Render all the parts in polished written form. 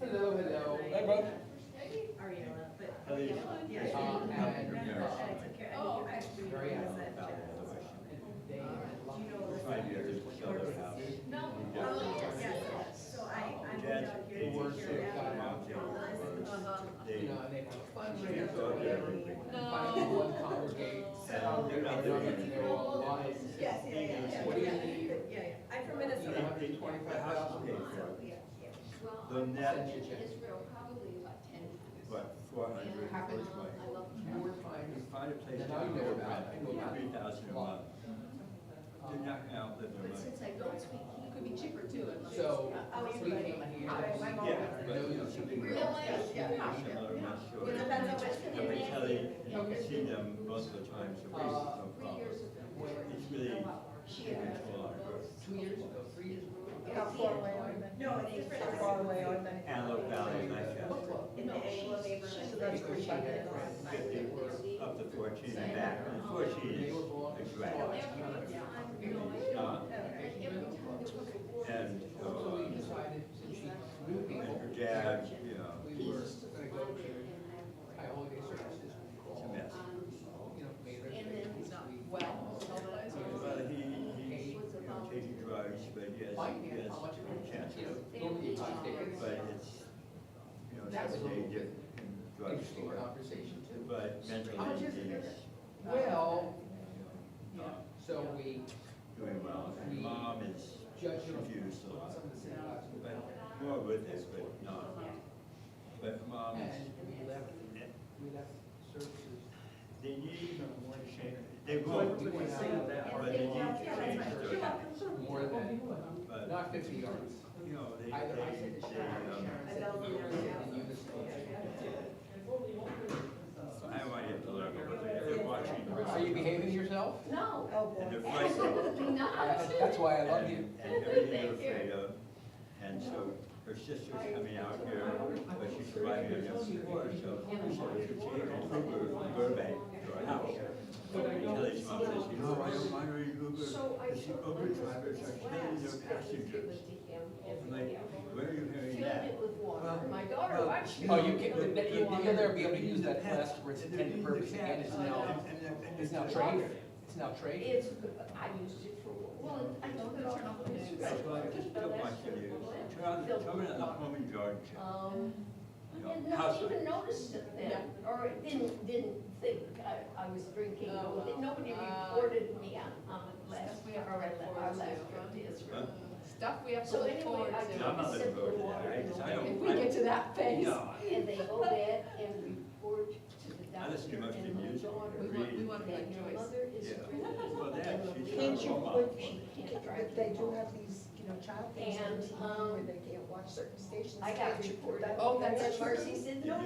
Hello, hello. Hey, bud. Ariella, but. At least, Yeah. it's and- Oh, okay. Very Was well. that, about the do question. They had you know? We're trying to get them to sell their house. No. Yeah. Yeah, so I moved Dad's out here to work, take so care of got that. out there. They, You know, and they have a She fundraiser thought or they whatever. were- And finally one congregates. and they're not living in They're all alive. Yes, yeah. What do you need? Yeah. I'm from You Minnesota. know, $125,000. the net, Send you a check. Israel probably about 10 times. what, 400, Happens like, I love more times. you find a place than to I know live about. I know about 3,000 a month. They're not gonna outlive their But money. since I don't speak Hebrew. Could be cheaper too. unless So, it's- we came here. Yeah, but you know, something Really? real Yeah. similar, I'm not sure. It depends on which And we tell you, you Okay. see them most of the time, so race is no 3 problem. years ago. It's really taking control on growth. 2 years ago, 3 years ago. How far away are they? No, it's different. How far away are they? Antelope Valley, nice guy. In the Anglo neighborhood. So that's pretty bad. 50 up to 14 and back, and 14 is a drag. And, So we decided, since she knew and people, her dad, you know, we were gonna go to high holiday services. it's a mess. You know, made And then reservations. He's not We- well, socialized, or- Well, he's, you know, taking drugs, but he has How much of it, cancer. you know, nobody takes it. But it's, you know, it's a day different in Interesting drugstore. conversation too. But mentally, How much is it? he's, Well, you know, so we doing well. And mom is judged on confused a some lot, of the synagogues. but more with this, but not. But mom is, And we left services. they need more change. They will, We went but out they need to change their, more than, but, not 50 yards. you know, they, Either I said to Sharon, or Sharon said to me, in unison. I want you to learn, but they're watching. Are you behaving yourself? No, Oh, And they're boy. frightened. absolutely not. That's why I love you. And everything they're afraid of. And so her sister's coming out here, but she's surviving on no support, so she said we should take an Uber from Burbank to our house. Kelly's mom says, you know, I don't mind any Uber, So I because the took Uber one of drivers are those killing their flasks that was given passengers. to him I'm every like, day. where are you hearing Filled that? it with water. Well, My daughter well, watched me. Oh, you can, you'll never be able to use that flask for its intended purpose again, it's now trade. It's now trade. It's, I used it for, well, I took it off. That's why I just don't want you to use. Turn it on the home and garden channel. I had not even noticed it then, or didn't think I was drinking. Nobody reported me on the last, We have to or look our forward last to. trip to Israel. Stuff we have to So look anyway, forward I to. No, I'm not looking forward to that, I don't. If we get to that phase. No, And they go back and report to the I listen to doctor most of and the my music. daughter. We want to That make your choice. mother is Yeah. drinking. Well, that, she's Can't you not put, She can't drive. but they do have these, you know, child things on And, TV where they can't watch certain stations. I got They report reported. that. Oh, that's And true. Marcy said, no,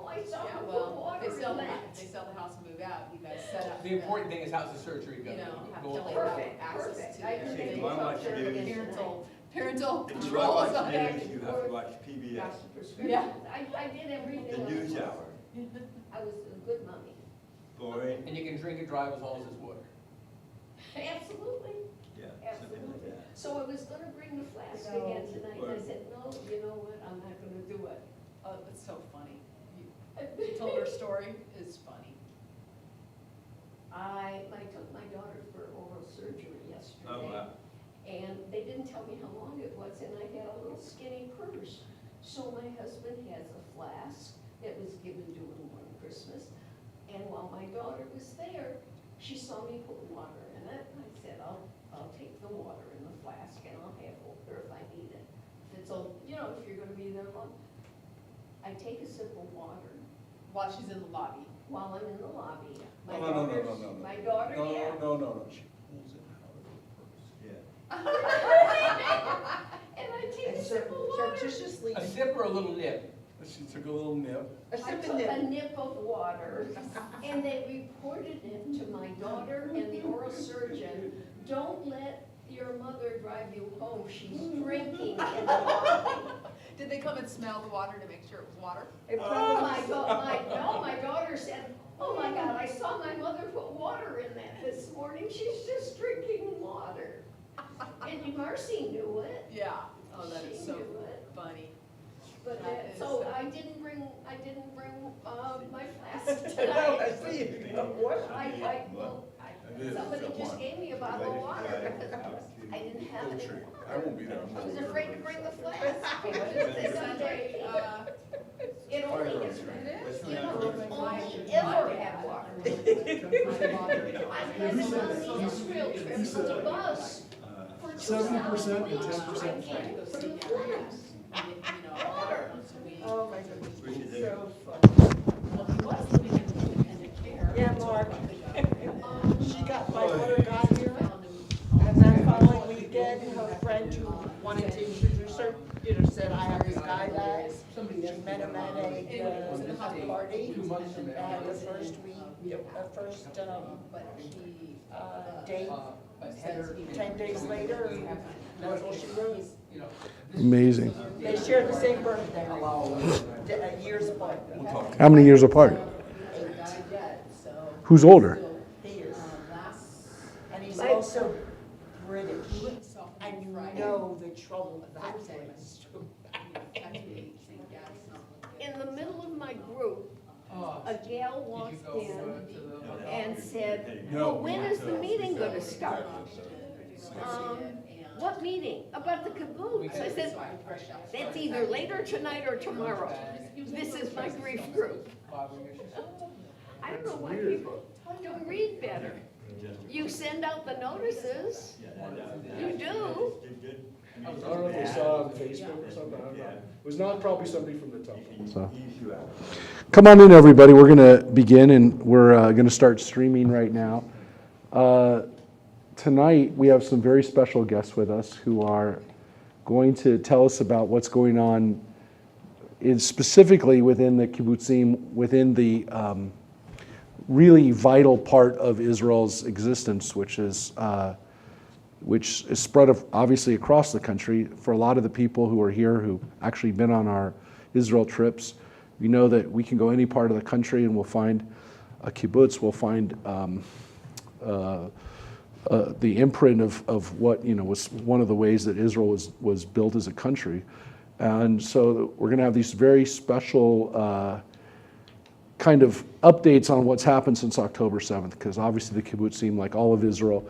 I saw Yeah, her put well, water if they sell in the, that. if they sell the house and move out, you guys set up. The important thing is how's the surgery You going? know, you have Go to over. lay out Perfect, access perfect. to I it. can See, make you wanna talk watch to her the again news? Parental If you want controls to watch on news, it. you have to watch PBS, Got the prescription. Yeah. I did everything. the news hour. I was a good mommy. Boring, And you can drink and drive as long as it's water. Absolutely. yeah, something like Absolutely. that. So I was gonna bring the flask No. again tonight, and I said, no, you know what, I'm not gonna do it. Oh, it's so funny. You told her story, it's funny. I took my daughter for oral surgery yesterday. Oh, wow. And they didn't tell me how long it was, and I had a little skinny purse. So my husband has a flask that was given to him on Christmas. And while my daughter was there, she saw me put water in it. I said, I'll take the water in the flask and I'll have her if I need it. If it's all, you know, if you're gonna be there long. I take a sip of water While she's in the lobby. while I'm in the lobby. My No, no, no, no, daughter's- no, no. My daughter, yeah. No, she pulls it out of her purse. Yeah. And I take a And sip of water. surreptitiously, A sip or a little nip? She took a little nip. a I sip took and a nip. nip of water, and they reported it to my daughter and the oral surgeon. Don't let your mother drive you home, she's drinking in the lobby. Did they come and smell the water to make sure it was water? It Oh, probably, my daughter said, oh my God, I saw my mother put water in that this morning, she's just drinking water. And Marcy knew it. Yeah. Oh, that is She so knew it. funny. But didn't bring my flask I tonight. see you. What? Somebody just gave me a bottle of water. I didn't have it. I won't be there. I was afraid to bring the flask. It only ever had water. My husband on the Israel trip was a bus for 70% and 10% I came for the flask. Water. Oh, my goodness. We should do- So fun. Well, he was living in independent care. Yeah, Mark. She got, my daughter got here, Found him. and that following weekend, her friend who wanted to introduce her, said, I have this guy that, she met him at a party, and they had the first week, But he, date, says he. 10 days later, and that's all she wrote. Amazing. They share the same birthday, years apart. How many years apart? Died yet, so. Who's older? He is. Last. And he's also British, We went to South and you Friday. know the trouble that Thursday, brings. Texted me saying, "Dad, it's not looking In the middle of my group, a gal walked in and said, well, when is the meeting gonna start? What meeting? About the kibbutz. I said, that's either later tonight or tomorrow. This is my grief group. I don't know why people don't read better. You send out the notices, you do. I don't know if they saw it on Facebook or something, I don't know. It was not probably somebody from the telephone. So, come on in, everybody. We're going to begin, and we're going to start streaming right now. Tonight, we have some very special guests with us who are going to tell us about what's going on, specifically within the kibbutzim, within the really vital part of Israel's existence, which is spread obviously across the country. For a lot of the people who are here who actually been on our Israel trips, we know that we can go any part of the country and we'll find a kibbutz, we'll find the imprint of what was one of the ways that Israel was built as a country. And so we're going to have these very special kind of updates on what's happened since October 7th, because obviously the kibbutzim, like all of Israel,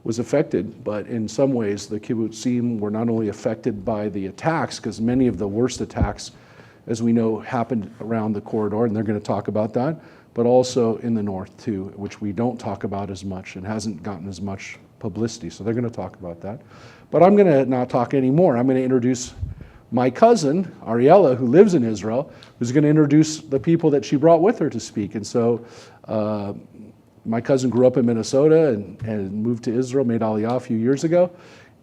was affected, but in some ways the kibbutzim were not only affected by the attacks, because many of the worst attacks, as we know, happened around the corridor, and they're going to talk about that, but also in the north too, which we don't talk about as much and hasn't gotten as much publicity, so they're going to talk about that. But I'm going to not talk anymore. I'm going to introduce my cousin, Ariella, who lives in Israel, who's going to introduce the people that she brought with her to speak. And so my cousin grew up in Minnesota and moved to Israel, made Aliyah a few years ago.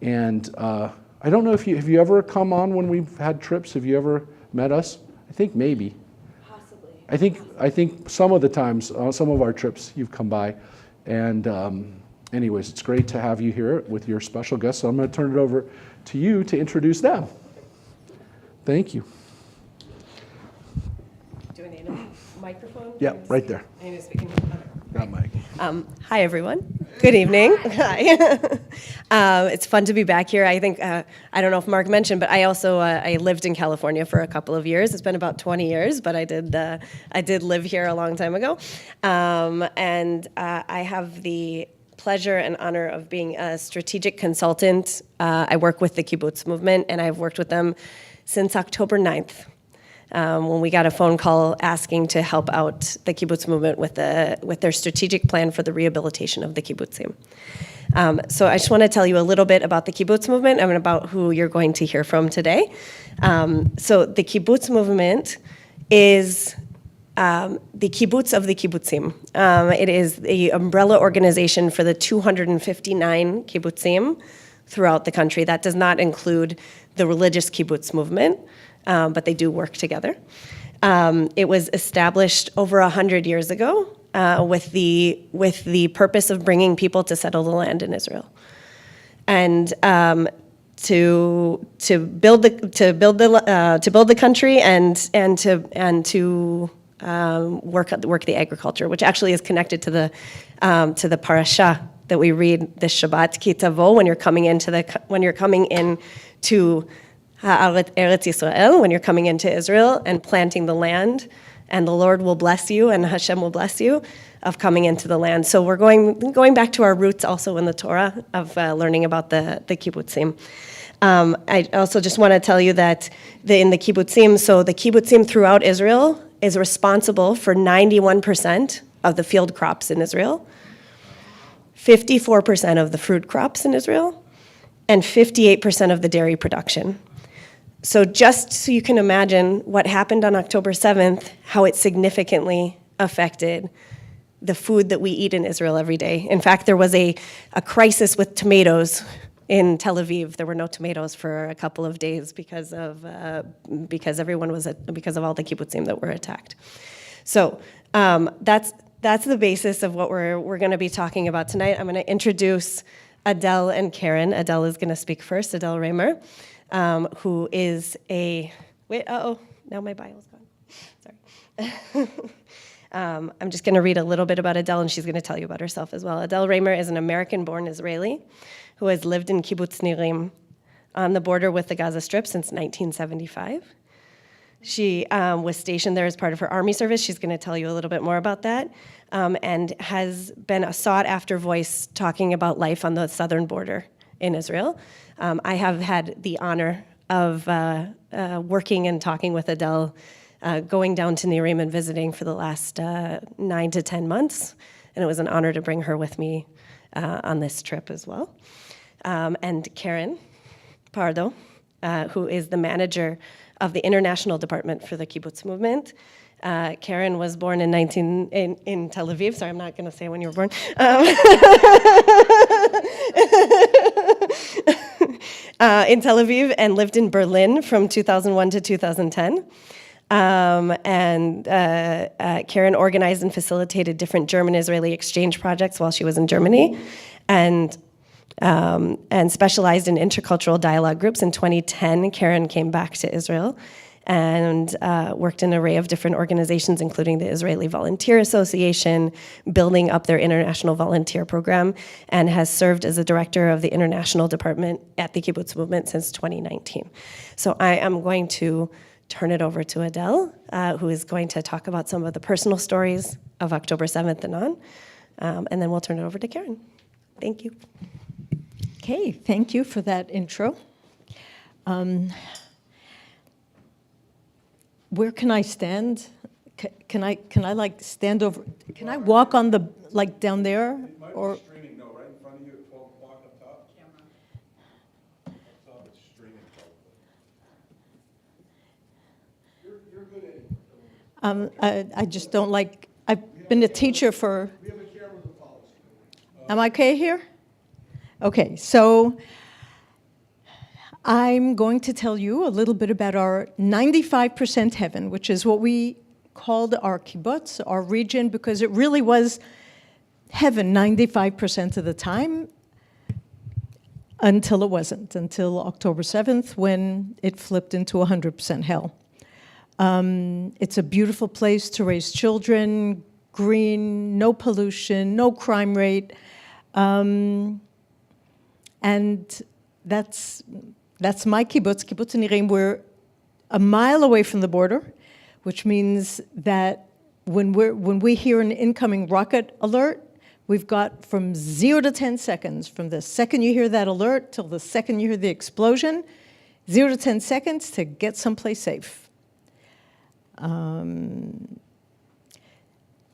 And I don't know if have you ever come on when we've had trips? Have you ever met us? I think maybe. Possibly. I think some of the times, some of our trips, you've come by. And anyways, it's great to have you here with your special guests. So I'm going to turn it over to you to introduce them. Thank you. Do I need a microphone? Yeah, right there. I need to speak into Got Mike. Hi, everyone. Good evening. Hi. It's fun to be back here. I think, I don't know if Mark mentioned, but I also, I lived in California for a couple of years. It's been about 20 years, but I did live here a long time ago. And I have the pleasure and honor of being a strategic consultant. I work with the Kibbutz movement, and I've worked with them since October 9th. When we got a phone call asking to help out the kibbutz movement with their strategic plan for the rehabilitation of the kibbutzim. So I just want to tell you a little bit about the kibbutz movement and about who you're going to hear from today. So the kibbutz movement is the kibbutz of the kibbutzim. It is the umbrella organization for the 259 kibbutzim throughout the country. That does not include the religious kibbutz movement, but they do work together. It was established over 100 years ago with the purpose of bringing people to settle the land in Israel, and to build the country and to work the agriculture, which actually is connected to the parasha that we read this Shabbat, Ki Tavo, when you're coming in to Eretz Yisrael, when you're coming into Israel and planting the land, and the Lord will bless you and Hashem will bless you of coming into the land. So we're going back to our roots also in the Torah of learning about the kibbutzim. I also just want to tell you that in the kibbutzim, so the kibbutzim throughout Israel is responsible for 91% of the field crops in Israel, 54% of the fruit crops in Israel, and 58% of the dairy production. So just so you can imagine what happened on October 7th, how it significantly affected the food that we eat in Israel every day. In fact, there was a crisis with tomatoes in Tel Aviv. There were no tomatoes for a couple of days because of all the kibbutzim that were attacked. So that's the basis of what we're going to be talking about tonight. I'm going to introduce Adele and Karen. Adele is going to speak first. Adele Raymer, who is now my bio's gone. Sorry. I'm just going to read a little bit about Adele, and she's going to tell you about herself as well. Adele Raymer is an American-born Israeli who has lived in Kibbutz Nirim on the border with the Gaza Strip since 1975. She was stationed there as part of her army service. She's going to tell you a little bit more about that, and has been a sought-after voice talking about life on the southern border in Israel. I have had the honor of working and talking with Adele, going down to Nirim and visiting for the last 9 to 10 months, and it was an honor to bring her with me on this trip as well. And Karen Pardo, who is the manager of the International Department for the Kibbutz Movement. Karen was born in Tel Aviv. Sorry, I'm not going to say when you were born. In Tel Aviv, and lived in Berlin from 2001 to 2010. Karen organized and facilitated different German-Israeli exchange projects while she was in Germany, and specialized in intercultural dialogue groups. In 2010, Karen came back to Israel and worked in an array of different organizations, including the Israeli Volunteer Association, building up their international volunteer program, and has served as a director of the international department at the Kibbutz Movement since 2019. So I am going to turn it over to Adele, who is going to talk about some of the personal stories of October 7th and on, and then we'll turn it over to Karen. Thank you. Okay, thank you for that intro. Where can I stand? Can I like stand over? Can I walk on the like down there? It might Or be streaming, no, right in front of you at 12 o'clock up top? Camera. Up top, it's streaming probably. You're good at it. I just don't like. I've been a teacher for. We have a camera with a policy. Am I okay here? Okay, so I'm going to tell you a little bit about our 95% heaven, which is what we called our kibbutz, our region, because it really was heaven 95% of the time until it wasn't, until October 7th when it flipped into 100% hell. It's a beautiful place to raise children, green, no pollution, no crime rate. And that's my kibbutz, Kibbutz Nirim. We're a mile away from the border, which means that when we hear an incoming rocket alert, we've got from 0 to 10 seconds, from the second you hear that alert till the second you hear the explosion, 0 to 10 seconds to get someplace safe.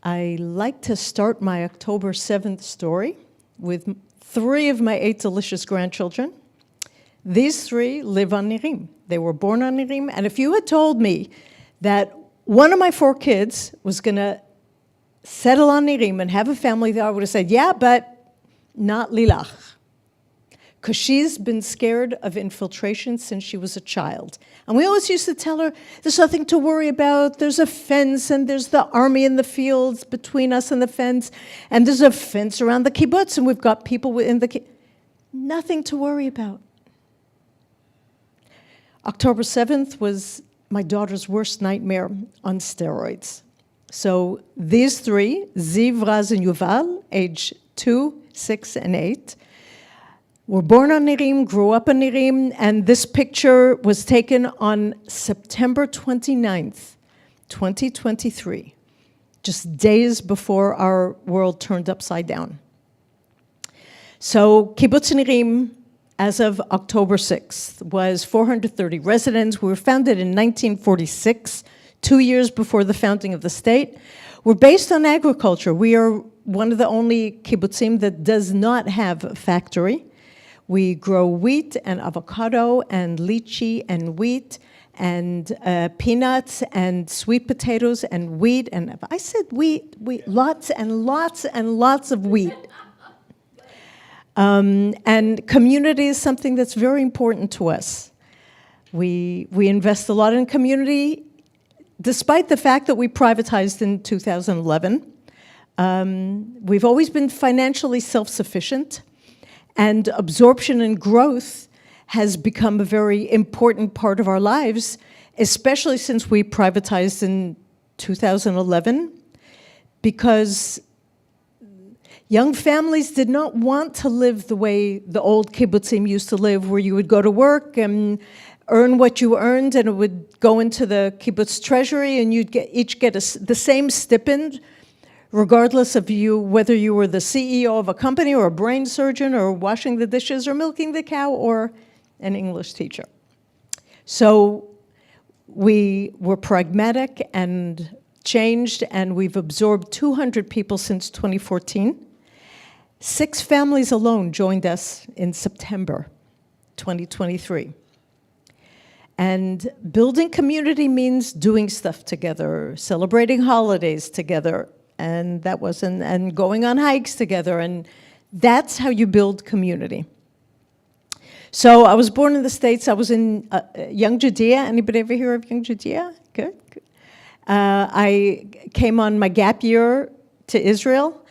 I like to start my October 7th story with 3 of my 8 delicious grandchildren. These 3 live on Nirim. They were born on Nirim, and if you had told me that one of my 4 kids was going to settle on Nirim and have a family there, I would have said, yeah, but not Lilach. Because she's been scared of infiltration since she was a child. And we always used to tell her, there's nothing to worry about. There's a fence, and there's the army in the fields between us and the fence, and there's a fence around the kibbutz, and we've got people within the kibbutz. Nothing to worry about. October 7th was my daughter's worst nightmare on steroids. So these 3, Ziv, Raz, and Yuval, age 2, 6, and 8, were born on Nirim, grew up in Nirim, and this picture was taken on September 29th, 2023, just days before our world turned upside down. So Kibbutz Nirim, as of October 6th, was 430 residents. We were founded in 1946, 2 years before the founding of the state. We're based on agriculture. We are one of the only kibbutzim that does not have a factory. We grow wheat and avocado and lychee and wheat and peanuts and sweet potatoes and wheat. And I said wheat, lots and lots and lots of wheat. And community is something that's very important to us. We invest a lot in community, despite the fact that we privatized in 2011. We've always been financially self-sufficient, and absorption and growth has become a very important part of our lives, especially since we privatized in 2011, because young families did not want to live the way the old kibbutzim used to live, where you would go to work and earn what you earned, and it would go into the kibbutz treasury, and you'd each get the same stipend, regardless of whether you were the CEO of a company or a brain surgeon or washing the dishes or milking the cow or an English teacher. So we were pragmatic and changed, and we've absorbed 200 people since 2014. 6 families alone joined us in September 2023. And building community means doing stuff together, celebrating holidays together, and going on hikes together, and that's how you build community. So I was born in the States. I was in Young Judea. Anybody ever hear of Young Judea? Good. I came on my gap year to Israel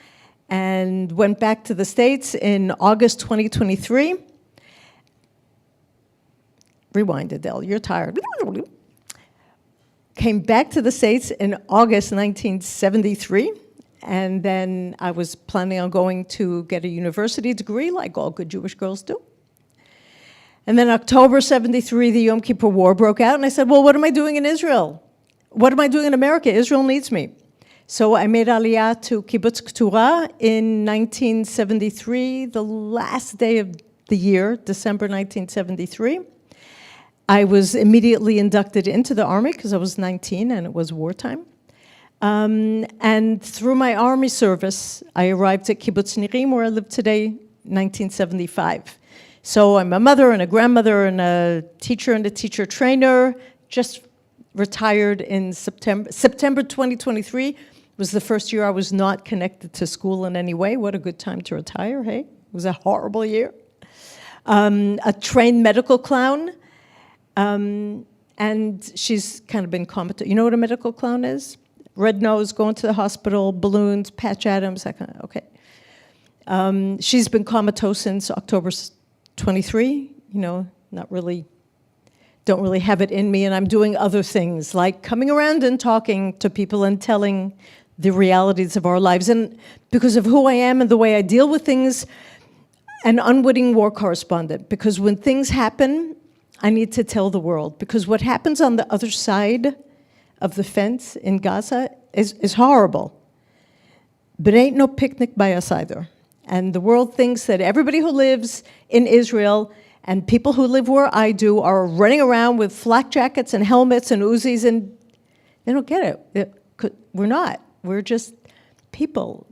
and went back to the States in August 2023. Rewind, Adele, you're tired. Came back to the States in August 1973, and then I was planning on going to get a university degree, like all good Jewish girls do. And then October 73, the Yom Kippur War broke out, and I said, well, what am I doing in Israel? What am I doing in America? Israel needs me. So I made Aliyah to Kibbutz Keturah in 1973, the last day of the year, December 1973. I was immediately inducted into the army because I was 19 and it was wartime. And through my army service, I arrived at Kibbutz Nirim, where I live today, 1975. So I'm a mother and a grandmother and a teacher trainer, just retired in September. September 2023 was the first year I was not connected to school in any way. What a good time to retire, hey? It was a horrible year. A trained medical clown. And she's kind of been comatose. You know what a medical clown is? Red nose, going to the hospital, balloons, Patch Adams, that kind of, okay. She's been comatose since October 23, don't really have it in me, and I'm doing other things, like coming around and talking to people and telling the realities of our lives. And because of who I am and the way I deal with things, an unwitting war correspondent, because when things happen, I need to tell the world, because what happens on the other side of the fence in Gaza is horrible. But it ain't no picnic by us either. And the world thinks that everybody who lives in Israel and people who live where I do are running around with flak jackets and helmets and Uzis, and they don't get it. We're not. We're just people,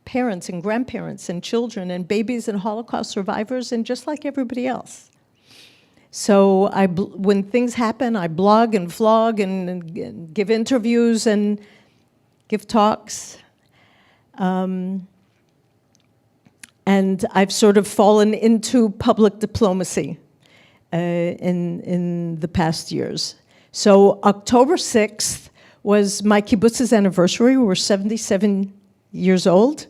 parents and grandparents and children and babies and Holocaust survivors, and just like everybody else. So when things happen, I blog and vlog and give interviews and give talks. And I've sort of fallen into public diplomacy in the past years. So October 6th was my kibbutz's anniversary. We were 77 years old.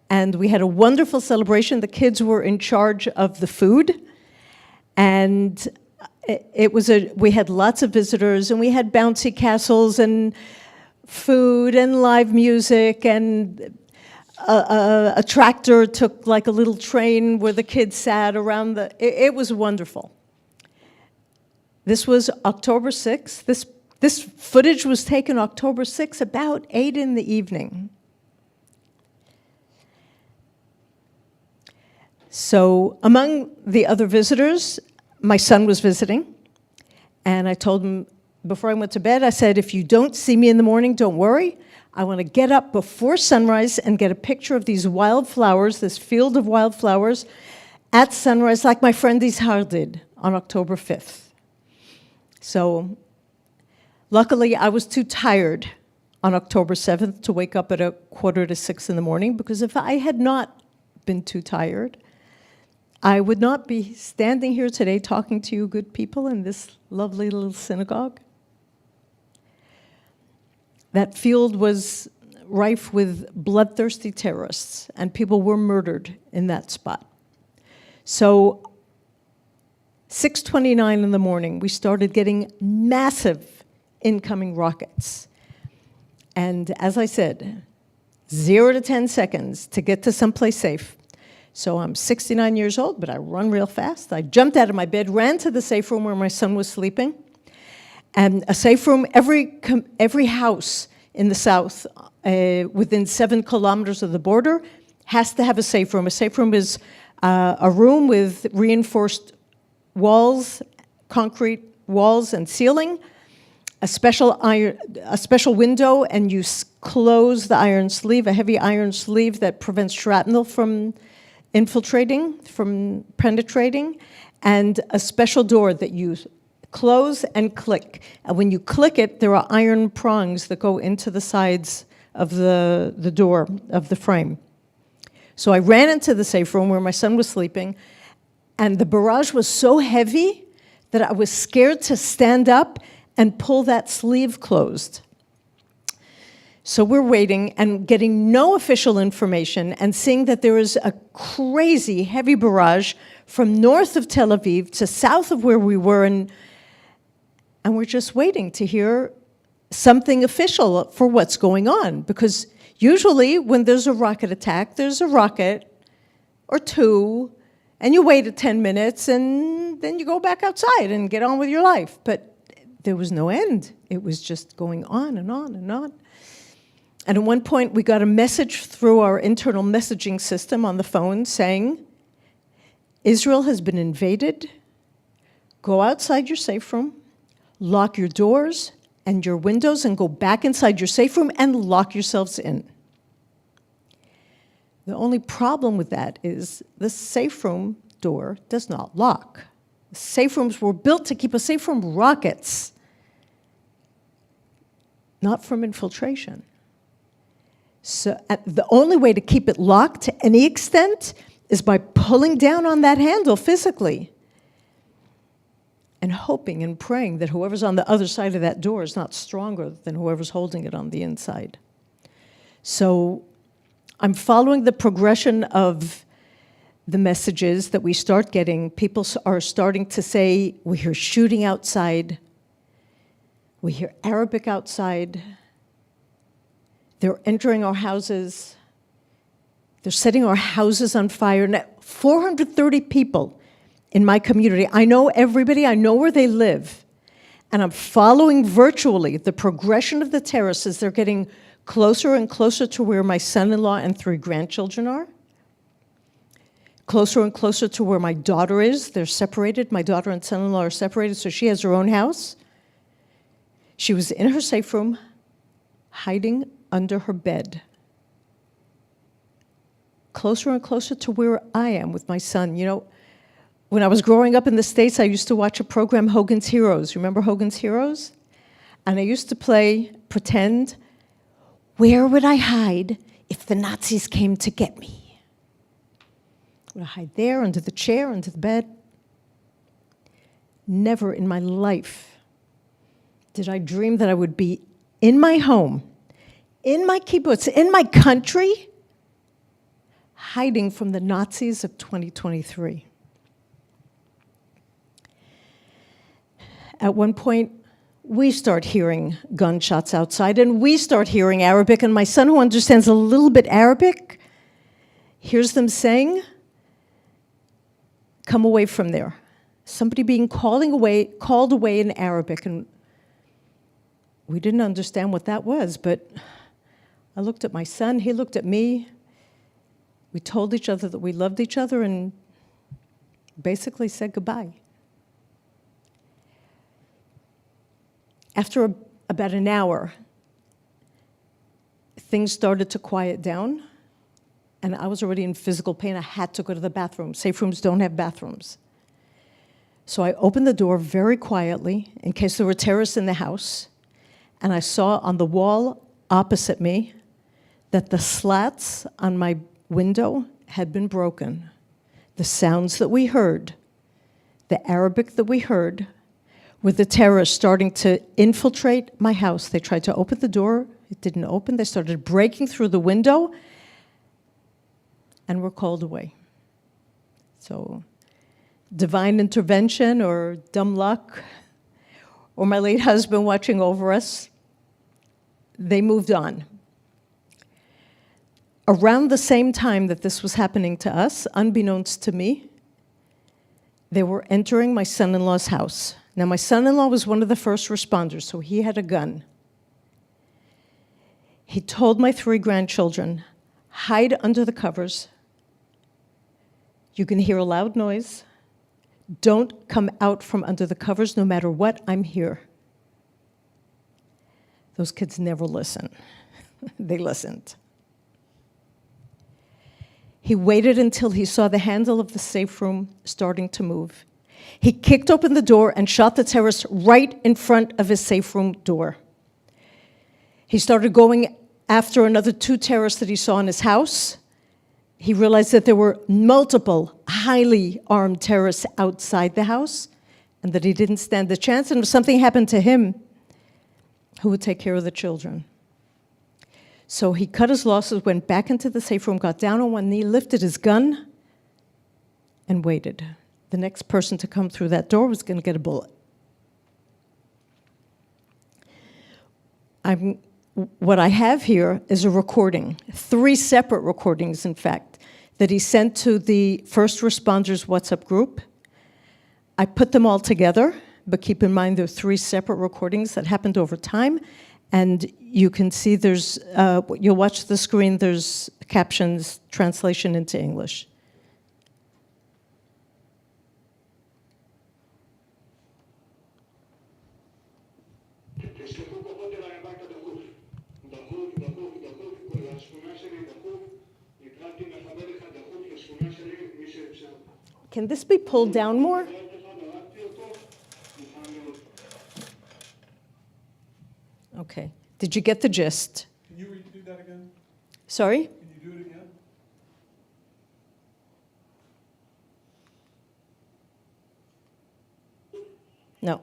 And we had a wonderful celebration. The kids were in charge of the food. And we had lots of visitors, and we had bouncy castles and food and live music and a tractor took like a little train where the kids sat around it was wonderful. This was October 6th. This footage was taken October 6th, about 8 in the evening. So among the other visitors, my son was visiting, and I told him before I went to bed, I said, if you don't see me in the morning, don't worry. I want to get up before sunrise and get a picture of these wildflowers, this field of wildflowers, at sunrise, like my friend Ishar did on October 5th. So luckily, I was too tired on October 7th to wake up at 5:45 in the morning, because if I had not been too tired, I would not be standing here today talking to you good people in this lovely little synagogue. That field was rife with bloodthirsty terrorists, and people were murdered in that spot. So 6:29 in the morning, we started getting massive incoming rockets. And as I said, 0 to 10 seconds to get to someplace safe. So I'm 69 years old, but I run real fast. I jumped out of my bed, ran to the safe room where my son was sleeping. And a safe room, every house in the south within 7 kilometers of the border has to have a safe room. A safe room is a room with reinforced walls, concrete walls and ceiling, a special window, and you close the iron sleeve, a heavy iron sleeve that prevents shrapnel from infiltrating, from penetrating, and a special door that you close and click. And when you click it, there are iron prongs that go into the sides of the door of the frame. So I ran into the safe room where my son was sleeping, and the barrage was so heavy that I was scared to stand up and pull that sleeve closed. So we're waiting and getting no official information and seeing that there is a crazy heavy barrage from north of Tel Aviv to south of where we were, and we're just waiting to hear something official for what's going on. Because usually when there's a rocket attack, there's a rocket or two, and you wait 10 minutes, and then you go back outside and get on with your life. But there was no end. It was just going on and on and on. And at one point, we got a message through our internal messaging system on the phone saying, Israel has been invaded. Go outside your safe room, lock your doors and your windows, and go back inside your safe room and lock yourselves in. The only problem with that is the safe room door does not lock. Safe rooms were built to keep us safe from rockets, not from infiltration. So the only way to keep it locked to any extent is by pulling down on that handle physically and hoping and praying that whoever's on the other side of that door is not stronger than whoever's holding it on the inside. So I'm following the progression of the messages that we start getting. People are starting to say, we hear shooting outside, we hear Arabic outside, they're entering our houses, they're setting our houses on fire. Now, 430 people in my community. I know everybody, I know where they live, and I'm following virtually the progression of the terrorists as they're getting closer and closer to where my son-in-law and 3 grandchildren are, closer and closer to where my daughter is. They're separated. My daughter and son-in-law are separated, so she has her own house. She was in her safe room, hiding under her bed. Closer and closer to where I am with my son. You know, when I was growing up in the States, I used to watch a program, Hogan's Heroes. Remember Hogan's Heroes? And I used to pretend, where would I hide if the Nazis came to get me? Would I hide there, under the chair, under the bed? Never in my life did I dream that I would be in my home, in my kibbutz, in my country, hiding from the Nazis of 2023. At one point, we start hearing gunshots outside, and we start hearing Arabic, and my son, who understands a little bit Arabic, hears them saying, "Come away from there." Somebody being called away in Arabic, and we didn't understand what that was, but I looked at my son, he looked at me. We told each other that we loved each other and basically said goodbye. After about an hour, things started to quiet down, and I was already in physical pain. I had to go to the bathroom. Safe rooms don't have bathrooms. So I opened the door very quietly in case there were terrorists in the house, and I saw on the wall opposite me that the slats on my window had been broken. The sounds that we heard, the Arabic that we heard, were the terrorists starting to infiltrate my house. They tried to open the door. It didn't open. They started breaking through the window and were called away. So divine intervention or dumb luck or my late husband watching over us, they moved on. Around the same time that this was happening to us, unbeknownst to me, they were entering my son-in-law's house. Now, my son-in-law was one of the first responders, so he had a gun. He told my 3 grandchildren, hide under the covers. You can hear a loud noise. Don't come out from under the covers, no matter what, I'm here. Those kids never listen. They listened. He waited until he saw the handle of the safe room starting to move. He kicked open the door and shot the terrorist right in front of his safe room door. He started going after another 2 terrorists that he saw in his house. He realized that there were multiple highly armed terrorists outside the house and that he didn't stand a chance. And if something happened to him, who would take care of the children? So he cut his losses, went back into the safe room, got down on one knee, lifted his gun, and waited. The next person to come through that door was going to get a bullet. What I have here is a recording, 3 separate recordings, in fact, that he sent to the first responders WhatsApp group. I put them all together, but keep in mind there are 3 separate recordings that happened over time. And you can see there's, you'll watch the screen, there's captions, translation into English. Can this be pulled down more? Okay. Did you get the gist? Can you redo that again? Sorry? Can you do it again? No.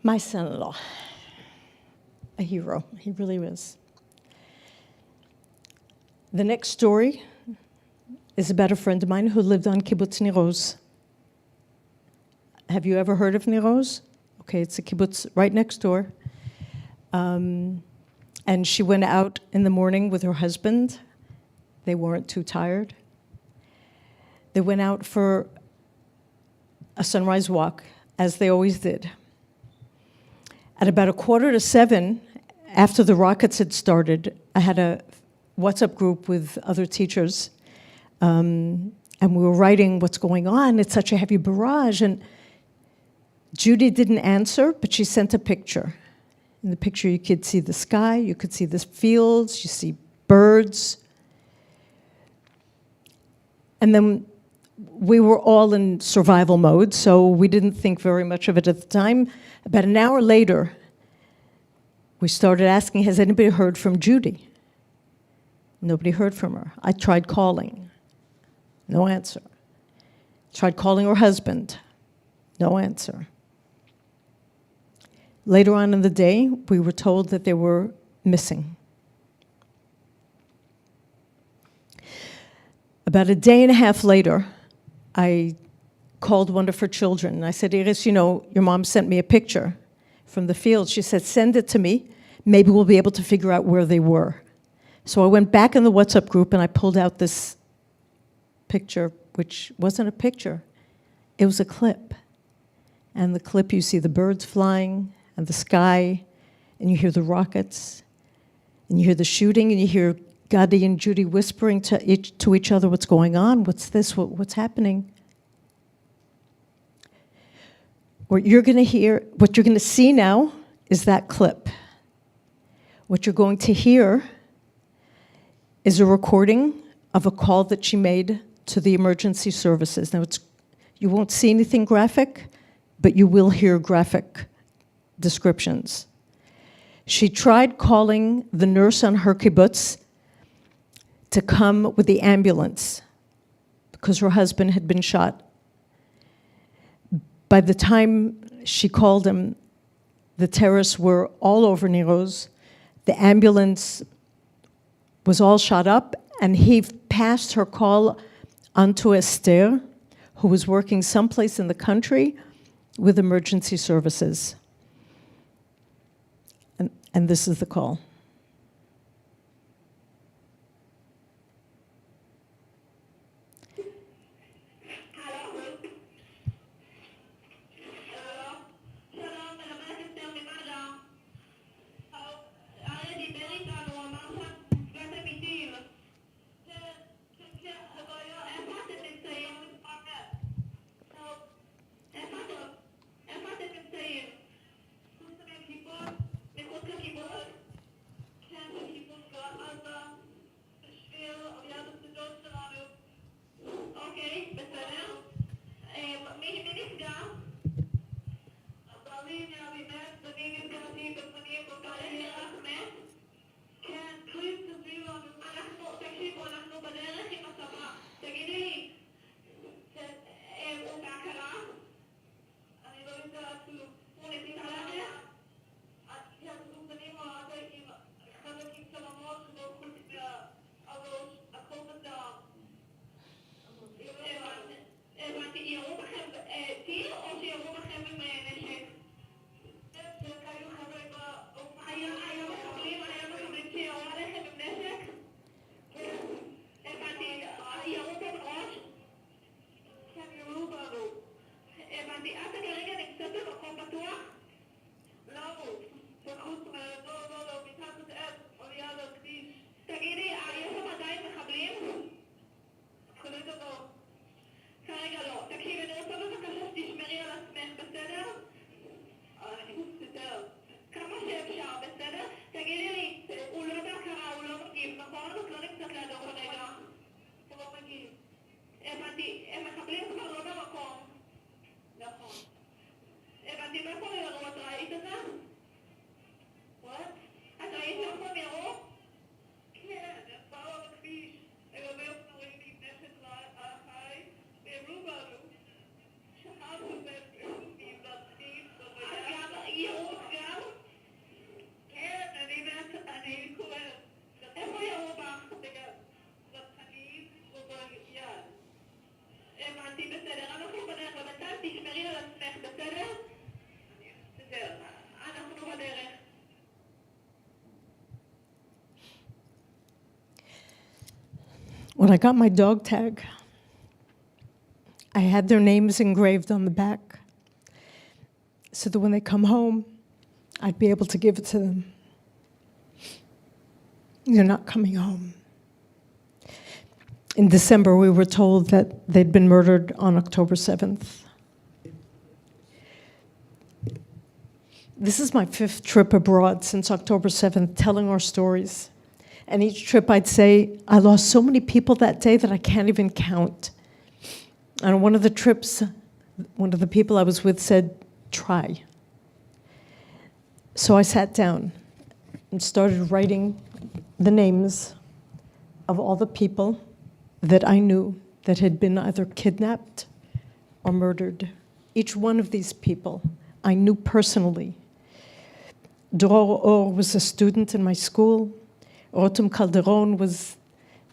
My son-in-law, a hero, he really was. The next story is about a friend of mine who lived on Kibbutz Niroz. Have you ever heard of Niroz? Okay, it's a kibbutz right next door. And she went out in the morning with her husband. They weren't too tired. They went out for a sunrise walk, as they always did. At about 6:45, after the rockets had started, I had a WhatsApp group with other teachers, and we were writing what's going on. It's such a heavy barrage. And Judy didn't answer, but she sent a picture. In the picture, you could see the sky, you could see the fields, you see birds. And then we were all in survival mode, so we didn't think very much of it at the time. About an hour later, we started asking, has anybody heard from Judy? Nobody heard from her. I tried calling. No answer. Tried calling her husband. No answer. Later on in the day, we were told that they were missing. About a day and a half later, I called one of her children. And I said, Iris, you know, your mom sent me a picture from the field. She said, send it to me. Maybe we'll be able to figure out where they were. So I went back in the WhatsApp group and I pulled out this picture, which wasn't a picture. It was a clip. And the clip, you see the birds flying and the sky, and you hear the rockets, and you hear the shooting, and you hear Gadi and Judy whispering to each other, what's going on? What's this? What's happening? What you're going to see now is that clip. What you're going to hear is a recording of a call that she made to the emergency services. Now, you won't see anything graphic, but you will hear graphic descriptions. She tried calling the nurse on her kibbutz to come with the ambulance because her husband had been shot. By the time she called him, the terrorists were all over Nir Oz. The ambulance was all shot up, and he passed her call onto Esther, who was working someplace in the country with emergency services. And this is the call. When I got my dog tag, I had their names engraved on the back so that when they come home, I'd be able to give it to them. They're not coming home. In December, we were told that they'd been murdered on October 7th. This is my 5th trip abroad since October 7th, telling our stories. And each trip I'd say, I lost so many people that day that I can't even count. And on one of the trips, one of the people I was with said, try. So I sat down and started writing the names of all the people that I knew that had been either kidnapped are murdered. Each one of these people I knew personally. Dror Or was a student in my school. Rotem Calderon was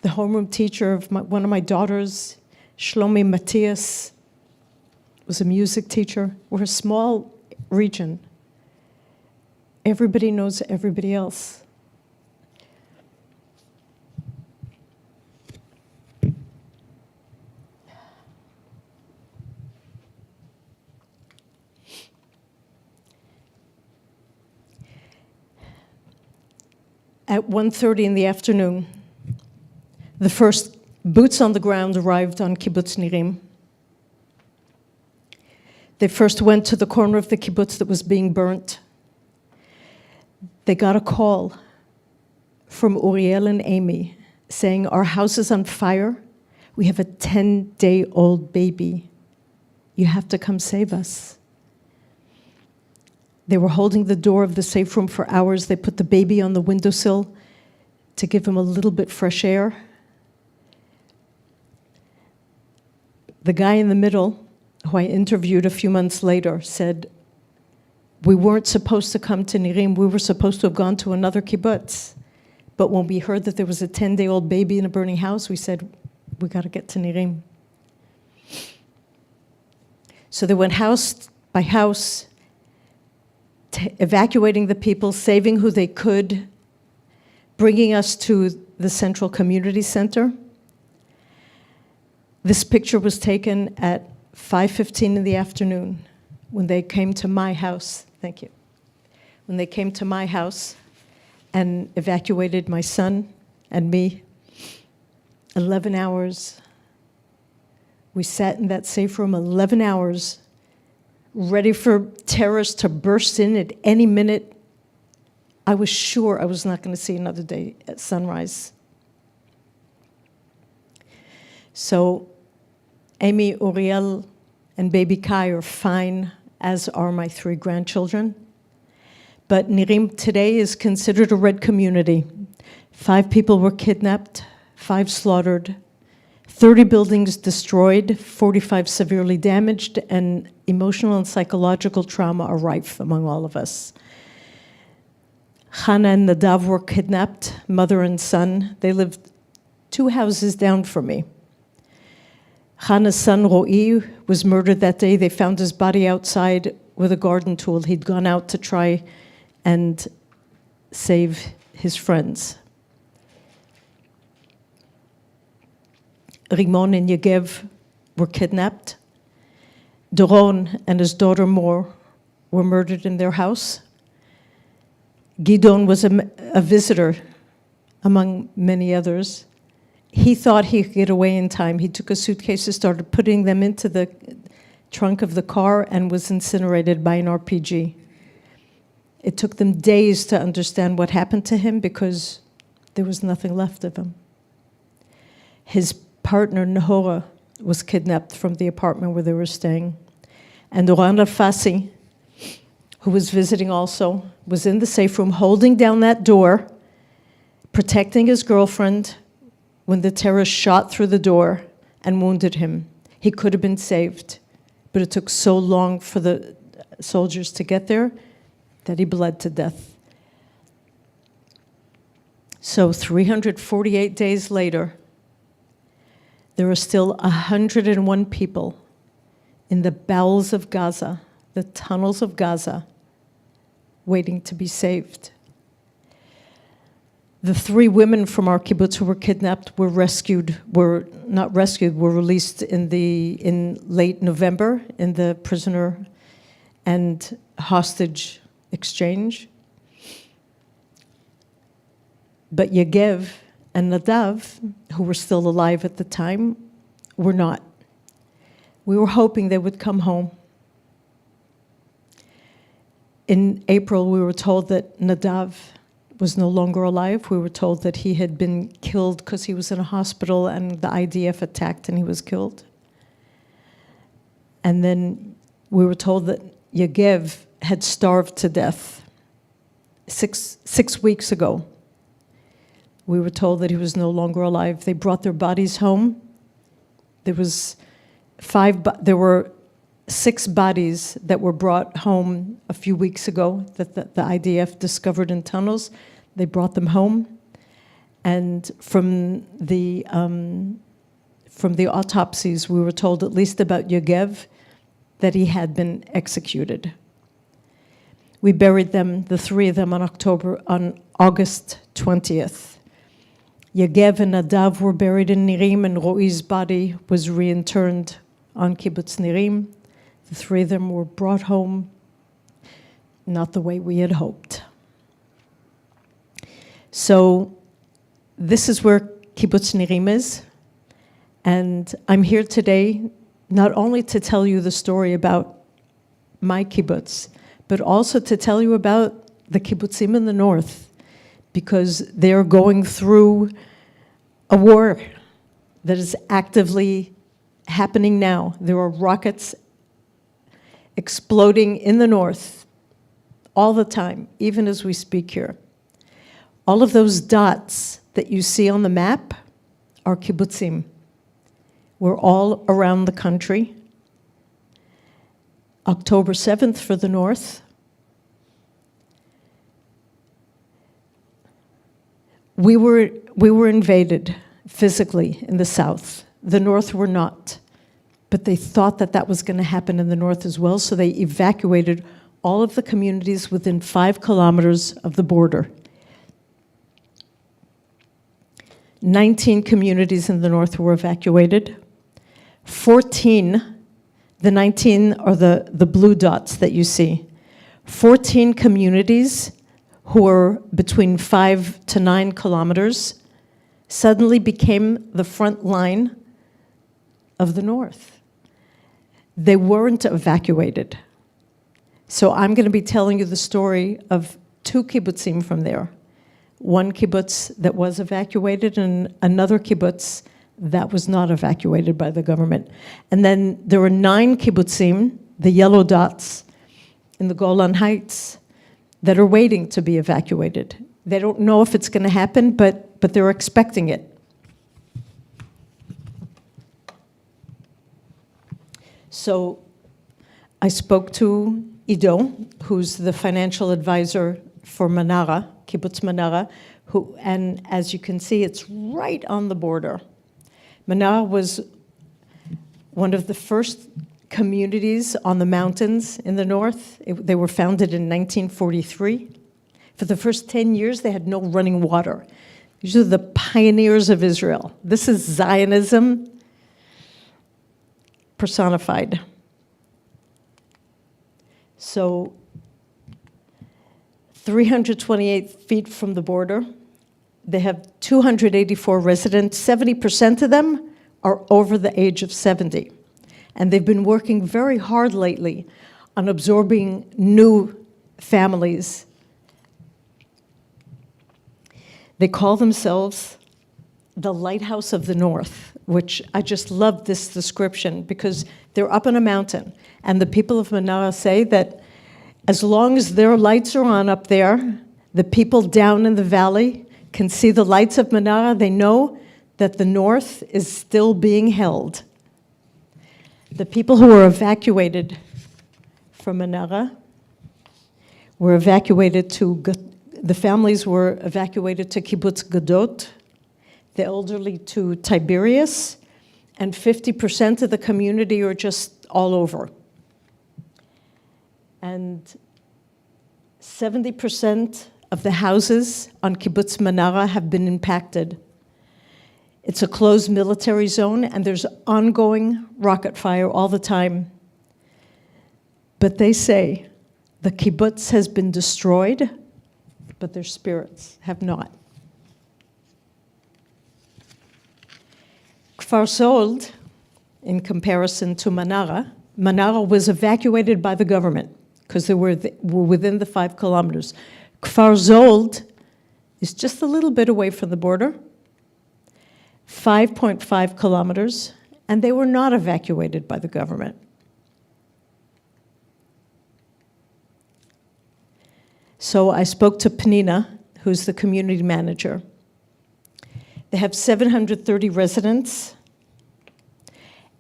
the homeroom teacher of one of my daughters. Shlomi Matthias was a music teacher. We're a small region. Everybody knows everybody else. At 1:30 in the afternoon, the first boots on the ground arrived on Kibbutz Nirim. They first went to the corner of the kibbutz that was being burnt. They got a call from Uriel and Amy saying, "Our house is on fire. We have a 10-day-old baby. You have to come save us." They were holding the door of the safe room for hours. They put the baby on the windowsill to give him a little bit fresh air. The guy in the middle, who I interviewed a few months later, said, "We weren't supposed to come to Nirim. We were supposed to have gone to another kibbutz. But when we heard that there was a 10-day-old baby in a burning house, we said, we got to get to Nirim." So they went house by house, evacuating the people, saving who they could, bringing us to the Central Community Center. This picture was taken at 5:15 in the afternoon when they came to my house. Thank you. When they came to my house and evacuated my son and me. 11 hours. We sat in that safe room 11 hours, ready for terrorists to burst in at any minute. I was sure I was not going to see another day at sunrise. So Amy, Uriel, and baby Kai are fine, as are my 3 grandchildren. But Nirim today is considered a red community. 5 people were kidnapped, 5 slaughtered, 30 buildings destroyed, 45 severely damaged, and emotional and psychological trauma are rife among all of us. Chana and Nadav were kidnapped, mother and son. They lived 2 houses down from me. Chana's son, Ro'i, was murdered that day. They found his body outside with a garden tool. He'd gone out to try and save his friends. Rimon and Yegev were kidnapped. Doron and his daughter Mor were murdered in their house. Gidon was a visitor among many others. He thought he could get away in time. He took his suitcases, started putting them into the trunk of the car, and was incinerated by an RPG. It took them days to understand what happened to him because there was nothing left of him. His partner, Nahora, was kidnapped from the apartment where they were staying. And Oran Al-Fassi, who was visiting also, was in the safe room holding down that door, protecting his girlfriend when the terrorists shot through the door and wounded him. He could have been saved, but it took so long for the soldiers to get there that he bled to death. So 348 days later, there are still 101 people in the bowels of Gaza, the tunnels of Gaza, waiting to be saved. The 3 women from our kibbutz who were kidnapped were released in late November in the prisoner and hostage exchange. But Yegev and Nadav, who were still alive at the time, were not. We were hoping they would come home. In April, we were told that Nadav was no longer alive. We were told that he had been killed because he was in a hospital and the IDF attacked and he was killed. And then we were told that Yegev had starved to death 6 weeks ago. We were told that he was no longer alive. They brought their bodies home. There were 6 bodies that were brought home a few weeks ago that the IDF discovered in tunnels. They brought them home. And from the autopsies, we were told at least about Yogev that he had been executed. We buried them, the 3 of them, on August 20th. Yogev and Nadav were buried in Nirim, and Roi's body was reinterned on Kibbutz Nirim. The 3 of them were brought home, not the way we had hoped. So this is where Kibbutz Nirim is, and I'm here today not only to tell you the story about my kibbutz, but also to tell you about the kibbutzim in the north, because they're going through a war that is actively happening now. There are rockets exploding in the north all the time, even as we speak here. All of those dots that you see on the map are kibbutzim. We're all around the country. October 7th for the north. We were invaded physically in the south. The north were not. But they thought that that was going to happen in the north as well, so they evacuated all of the communities within 5 kilometers of the border. 19 communities in the north were evacuated. 14, the 19 are the blue dots that you see. 14 communities who were between 5 to 9 kilometers suddenly became the front line of the north. They weren't evacuated. So I'm going to be telling you the story of 2 kibbutzim from there. One kibbutz that was evacuated and another kibbutz that was not evacuated by the government. And then there were 9 kibbutzim, the yellow dots, in the Golan Heights that are waiting to be evacuated. They don't know if it's going to happen, but they're expecting it. So I spoke to Ido, who's the financial advisor for Manara, Kibbutz Manara, and as you can see, it's right on the border. Manara was one of the first communities on the mountains in the north. They were founded in 1943. For the first 10 years, they had no running water. These are the pioneers of Israel. This is Zionism personified. So 328 feet from the border, they have 284 residents. 70% of them are over the age of 70. And they've been working very hard lately on absorbing new families. They call themselves the Lighthouse of the North, which I just love this description because they're up on a mountain. And the people of Manara say that as long as their lights are on up there, the people down in the valley can see the lights of Manara. They know that the north is still being held. The people who were evacuated from Manara were evacuated to, the families were evacuated to Kibbutz Gadot, the elderly to Tiberias, and 50% of the community are just all over. And 70% of the houses on Kibbutz Manara have been impacted. It's a closed military zone, and there's ongoing rocket fire all the time. But they say the kibbutz has been destroyed, but their spirits have not. Kfar Sold, in comparison to Manara, Manara was evacuated by the government because they were within the 5 kilometers. Kfar Zold is just a little bit away from the border, 5.5 kilometers, and they were not evacuated by the government. So I spoke to Penina, who's the community manager. They have 730 residents,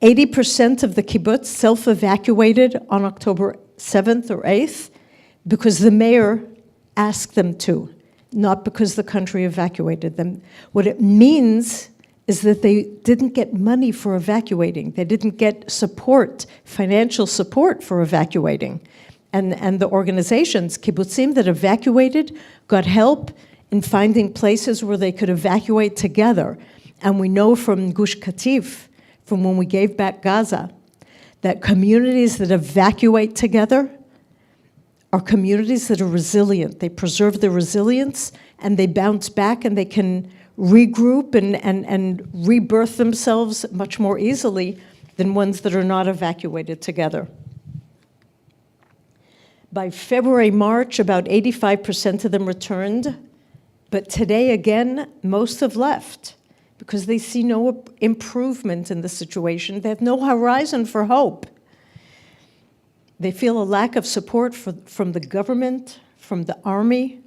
80% of the kibbutz self-evacuated on October 7th or 8th because the mayor asked them to, not because the country evacuated them. What it means is that they didn't get money for evacuating. They didn't get support, financial support for evacuating. And the organizations, kibbutzim, that evacuated got help in finding places where they could evacuate together. And we know from Gush Katif, from when we gave back Gaza, that communities that evacuate together are communities that are resilient. They preserve their resilience and they bounce back and they can regroup and rebirth themselves much more easily than ones that are not evacuated together. By February, March, about 85% of them returned, but today again, most have left because they see no improvement in the situation. They have no horizon for hope. They feel a lack of support from the government, from the army,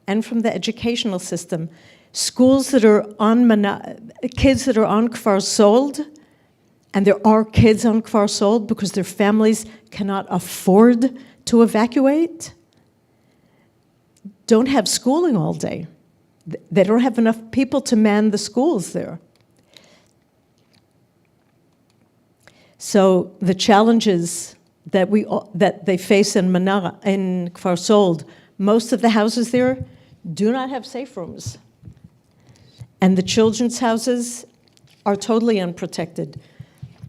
and from the educational system. Schools that are on, kids that are on Kfar Sold, and there are kids on Kfar Sold because their families cannot afford to evacuate, don't have schooling all day. They don't have enough people to man the schools there. So the challenges that they face in Manara, in Kfar Sold, most of the houses there do not have safe rooms. And the children's houses are totally unprotected.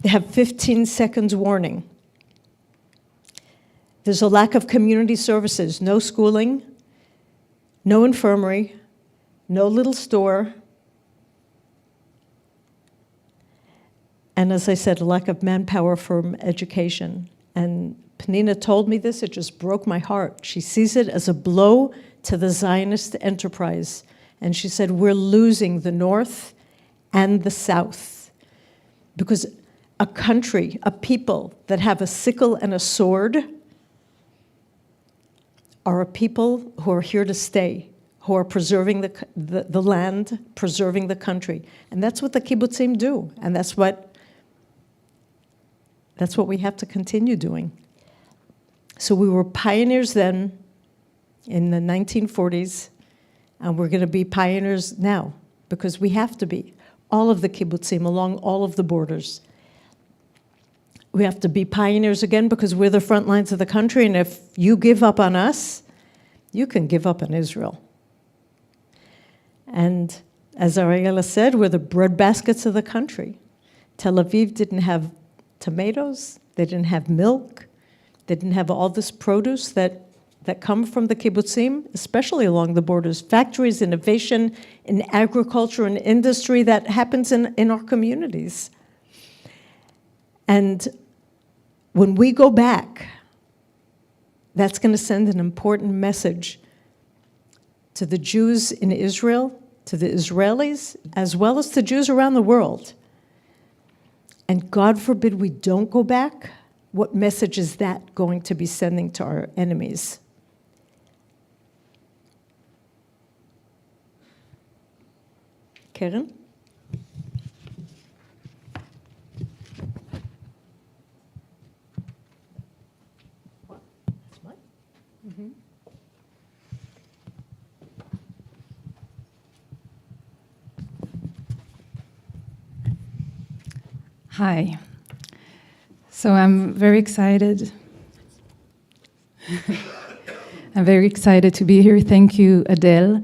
They have 15 seconds warning. There's a lack of community services, no schooling, no infirmary, no little store, and as I said, a lack of manpower for education. And Penina told me this, it just broke my heart. She sees it as a blow to the Zionist enterprise. And she said, we're losing the North and the South. Because a country, a people that have a sickle and a sword are a people who are here to stay, who are preserving the land, preserving the country. And that's what the kibbutzim do. And that's what we have to continue doing. So we were pioneers then in the 1940s, and we're going to be pioneers now because we have to be. All of the kibbutzim along all of the borders. We have to be pioneers again because we're the front lines of the country, and if you give up on us, you can give up on Israel. And as Ariella said, we're the breadbaskets of the country. Tel Aviv didn't have tomatoes, they didn't have milk, they didn't have all this produce that come from the kibbutzim, especially along the borders. Factories, innovation in agriculture and industry that happens in our communities. And when we go back, that's going to send an important message to the Jews in Israel, to the Israelis, as well as to Jews around the world. And God forbid we don't go back, what message is that going to be sending to our enemies? Karen? That's mine? Mm-hmm. Hi. So I'm very excited. I'm very excited to be here. Thank you, Adele.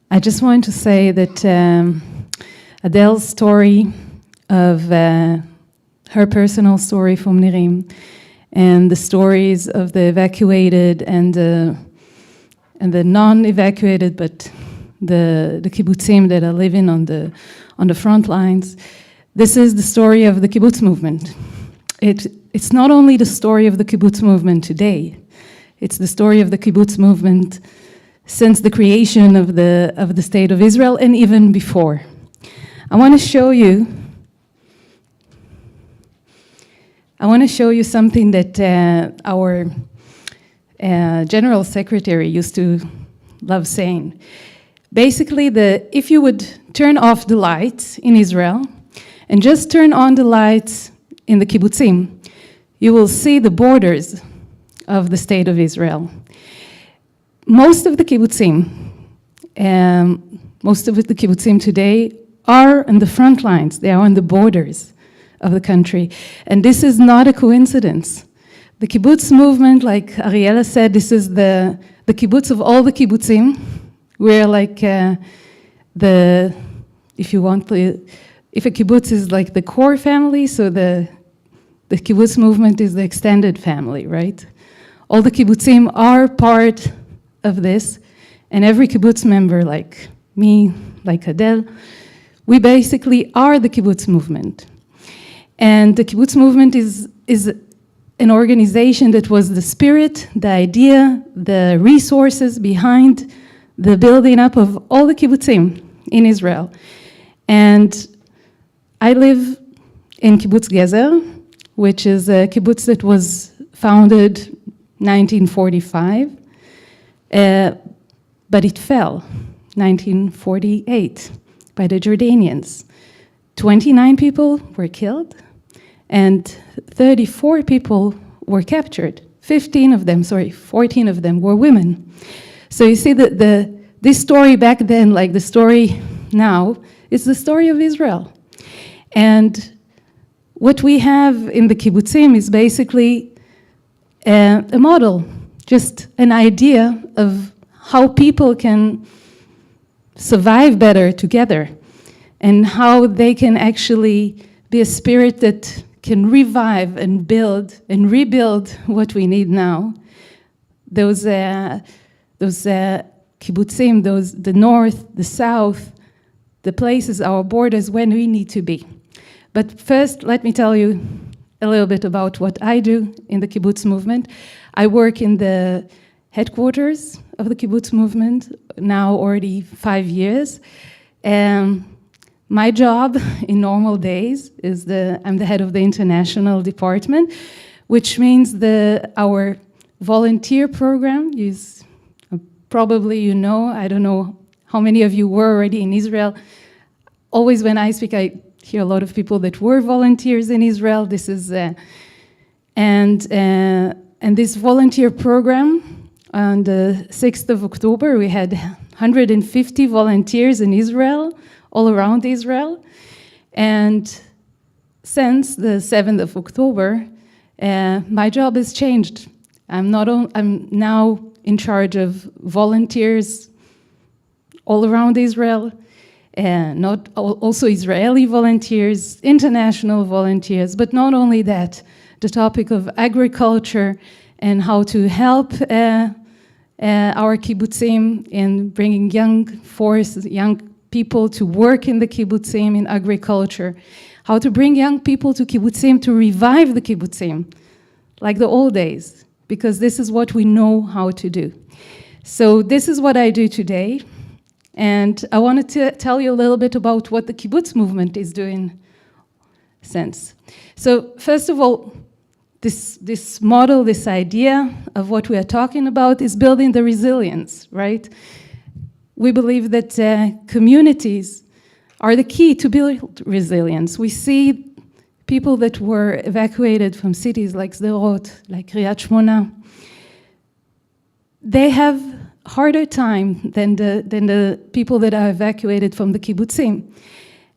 I just want to say that Adele's story of her personal story from Nirim and the stories of the evacuated and the non-evacuated, but the kibbutzim that are living on the front lines. This is the story of the kibbutz movement. It's not only the story of the kibbutz movement today, it's the story of the kibbutz movement since the creation of the State of Israel and even before. I want to show you something that our General Secretary used to love saying. Basically, if you would turn off the lights in Israel, and just turn on the lights in the kibbutzim, you will see the borders of the state of Israel. Most of the kibbutzim today are on the front lines. They are on the borders of the country. And this is not a coincidence. The kibbutz movement, like Ariella said, this is the kibbutz of all the kibbutzim. We're like if a kibbutz is like the core family, so the kibbutz movement is the extended family, right? All the kibbutzim are part of this, and every kibbutz member, like me, like Adele, we basically are the kibbutz movement. And the kibbutz movement is an organization that was the spirit, the idea, the resources behind the building up of all the kibbutzim in Israel. And I live in Kibbutz Gezer, which is a kibbutz that was founded 1945, but it fell 1948 by the Jordanians. 29 people were killed, and 34 people were captured. 14 of them were women. So you see that this story back then, like the story now, is the story of Israel. And what we have in the kibbutzim is basically a model, just an idea of how people can survive better together and how they can actually be a spirit that can revive and build and rebuild what we need now. Those kibbutzim, the north, the south, the places, our borders, when we need to be. But first, let me tell you a little bit about what I do in the kibbutz movement. I work in the headquarters of the kibbutz movement, now already 5 years. My job in normal days is I'm the head of the international department, which means our volunteer program is, probably you know, I don't know how many of you were already in Israel. Always when I speak, I hear a lot of people that were volunteers in Israel. This is, and this volunteer program, on the 6th of October, we had 150 volunteers in Israel, all around Israel. And since the 7th of October, my job has changed. I'm now in charge of volunteers all around Israel, not also Israeli volunteers, international volunteers, but not only that, the topic of agriculture and how to help our kibbutzim in bringing young people to work in the kibbutzim in agriculture, how to bring young people to kibbutzim to revive the kibbutzim, like the old days, because this is what we know how to do. So this is what I do today, and I wanted to tell you a little bit about what the kibbutz movement is doing since. So first of all, this model, this idea of what we are talking about is building the resilience, right? We believe that communities are the key to build resilience. We see people that were evacuated from cities like Sderot, like Kiryat Shmona. They have harder time than the people that are evacuated from the kibbutzim.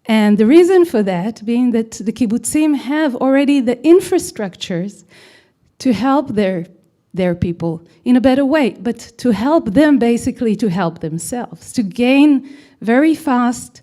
And the reason for that being that the kibbutzim have already the infrastructures to help their people in a better way, but to help them basically to help themselves, to gain very fast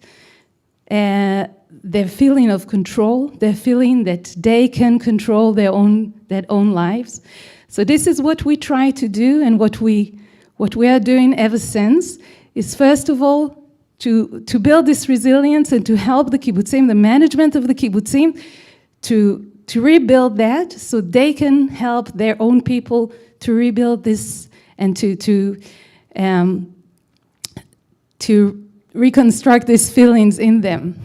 their feeling of control, their feeling that they can control their own lives. So this is what we try to do, and what we are doing ever since is, first of all, to build this resilience and to help the kibbutzim, the management of the kibbutzim, to rebuild that so they can help their own people to rebuild this and to reconstruct these feelings in them.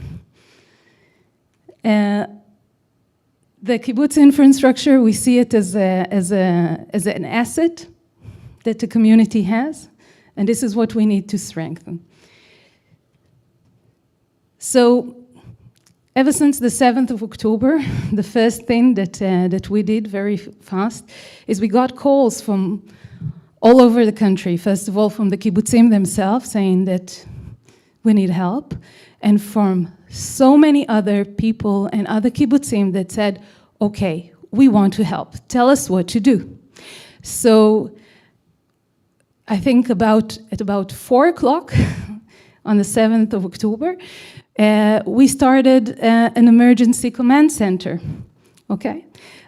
The kibbutz infrastructure, we see it as an asset that the community has, and this is what we need to strengthen. So ever since the 7th of October, the first thing that we did very fast is we got calls from all over the country. First of all, from the kibbutzim themselves saying that we need help, and from so many other people and other kibbutzim that said, okay, we want to help. Tell us what to do. So I think at about 4 o'clock on the 7th of October, we started an emergency command center, okay?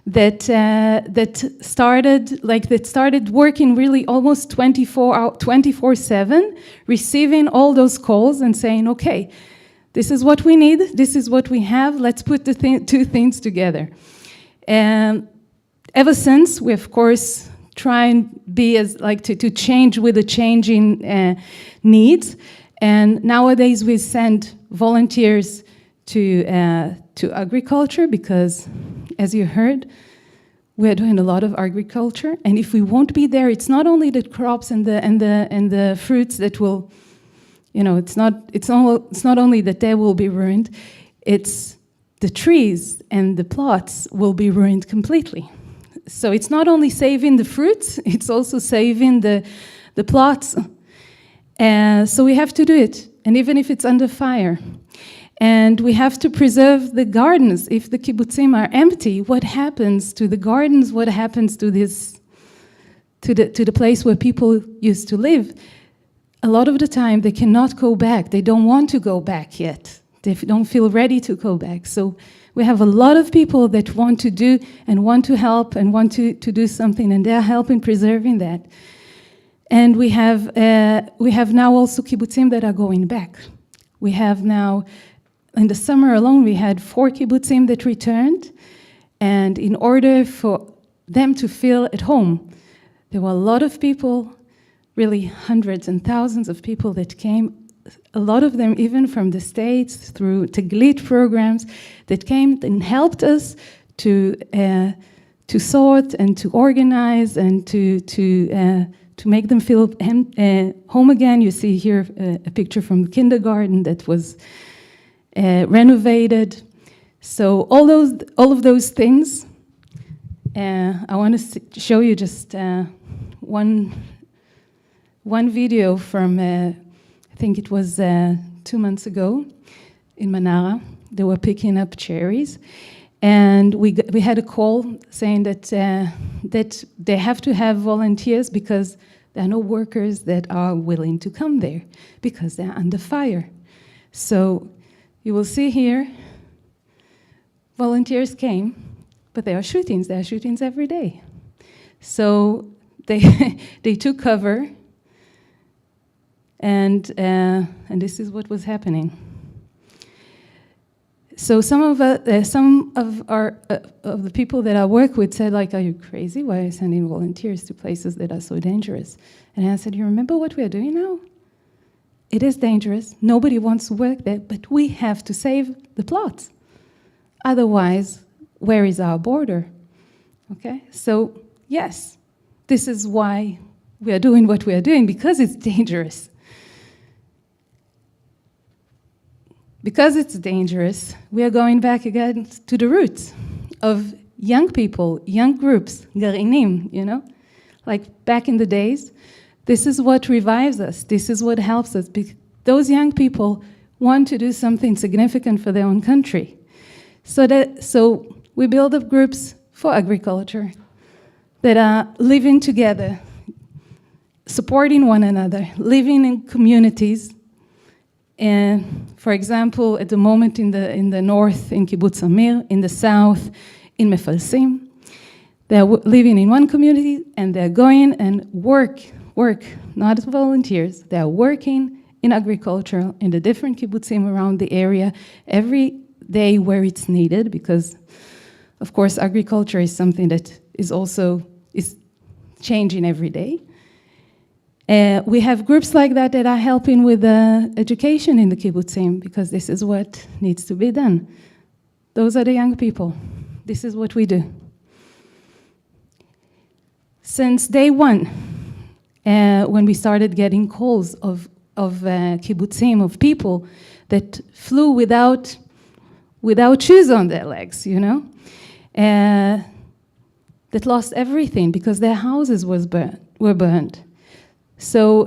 That started working really almost 24/7, receiving all those calls and saying, okay, this is what we need, this is what we have, let's put the two things together. And ever since, we of course try and be as to change with the changing needs. And nowadays we send volunteers to agriculture because, as you heard, we're doing a lot of agriculture. And if we won't be there, it's not only the crops and the fruits that will, it's not only that they will be ruined, it's the trees and the plots will be ruined completely. So it's not only saving the fruits, it's also saving the plots. So we have to do it, and even if it's under fire. And we have to preserve the gardens. If the kibbutzim are empty, what happens to the gardens? What happens to the place where people used to live? A lot of the time, they cannot go back. They don't want to go back yet. They don't feel ready to go back. So we have a lot of people that want to do and want to help and want to do something, and they're helping preserving that. And we have now also kibbutzim that are going back. We have now, in the summer alone, we had 4 kibbutzim that returned, and in order for them to feel at home, there were a lot of people, really hundreds and thousands of people that came, a lot of them even from the States, through Taglit programs, that came and helped us to sort and to organize and to make them feel home again. You see here a picture from the kindergarten that was renovated. So all of those things. I want to show you just one video from I think it was 2 months ago in Manara. They were picking up cherries, and we had a call saying that they have to have volunteers because there are no workers that are willing to come there because they're under fire. So you will see here, volunteers came, but there are shootings. There are shootings every day. So they took cover, and this is what was happening. So some of the people that I work with said, "Are you crazy? Why are you sending volunteers to places that are so dangerous?" And I said, "You remember what we are doing now? It is dangerous. Nobody wants to work there, but we have to save the plots. Otherwise, where is our border?" Okay? So yes, this is why we are doing what we are doing, because it's dangerous. Because it's dangerous, we are going back again to the roots of young people, young groups, garinim, like back in the days. This is what revives us. This is what helps us. Those young people want to do something significant for their own country. So we build up groups for agriculture that are living together, supporting one another, living in communities. And for example, at the moment in the north, in Kibbutz Amir, in the south, in Mefalsim, they're living in one community and they're going and work, not as volunteers, they're working in agriculture in the different kibbutzim around the area every day where it's needed, because of course agriculture is something that is changing every day. We have groups like that are helping with education in the kibbutzim, because this is what needs to be done. Those are the young people. This is what we do. Since day one, when we started getting calls of kibbutzim, of people that flew without without shoes on their legs, you know, that lost everything because their houses were burned. So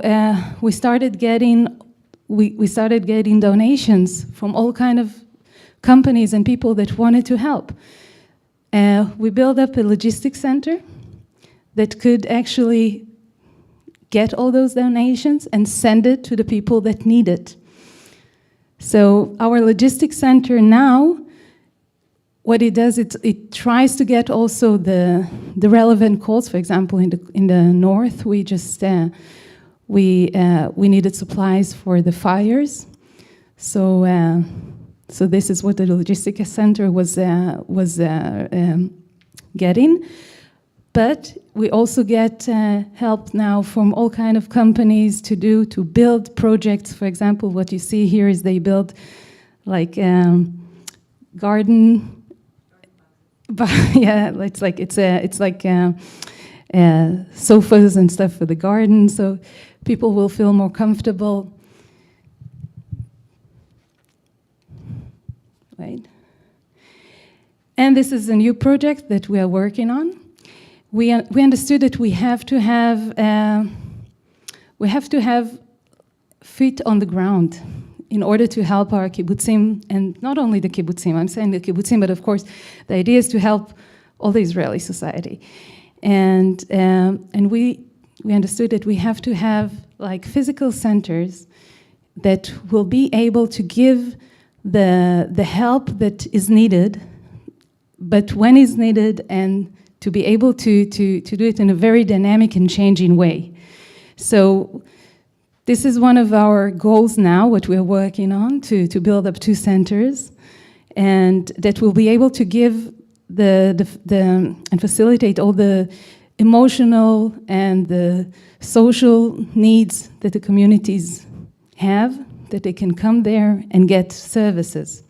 we started getting donations from all kind of companies and people that wanted to help. We built up a logistics center that could actually get all those donations and send it to the people that need it. So our logistics center now, what it does, it tries to get also the relevant calls. For example, in the north, we just we needed supplies for the fires. So this is what the logistics center was getting. But we also get help now from all kind of companies to build projects. For example, what you see here is they build like garden. But yeah, it's like sofas and stuff for the garden, so people will feel more comfortable. Right. And this is a new project that we are working on. We understood that we have to have feet on the ground in order to help our kibbutzim, and not only the kibbutzim, I'm saying the kibbutzim, but of course the idea is to help all the Israeli society. And we understood that we have to have like physical centers that will be able to give the help that is needed, but when is needed, and to be able to do it in a very dynamic and changing way. So this is one of our goals now, what we're working on, to build up 2 centers, and that will be able to give and facilitate all the emotional and the social needs that the communities have, that they can come there and get services.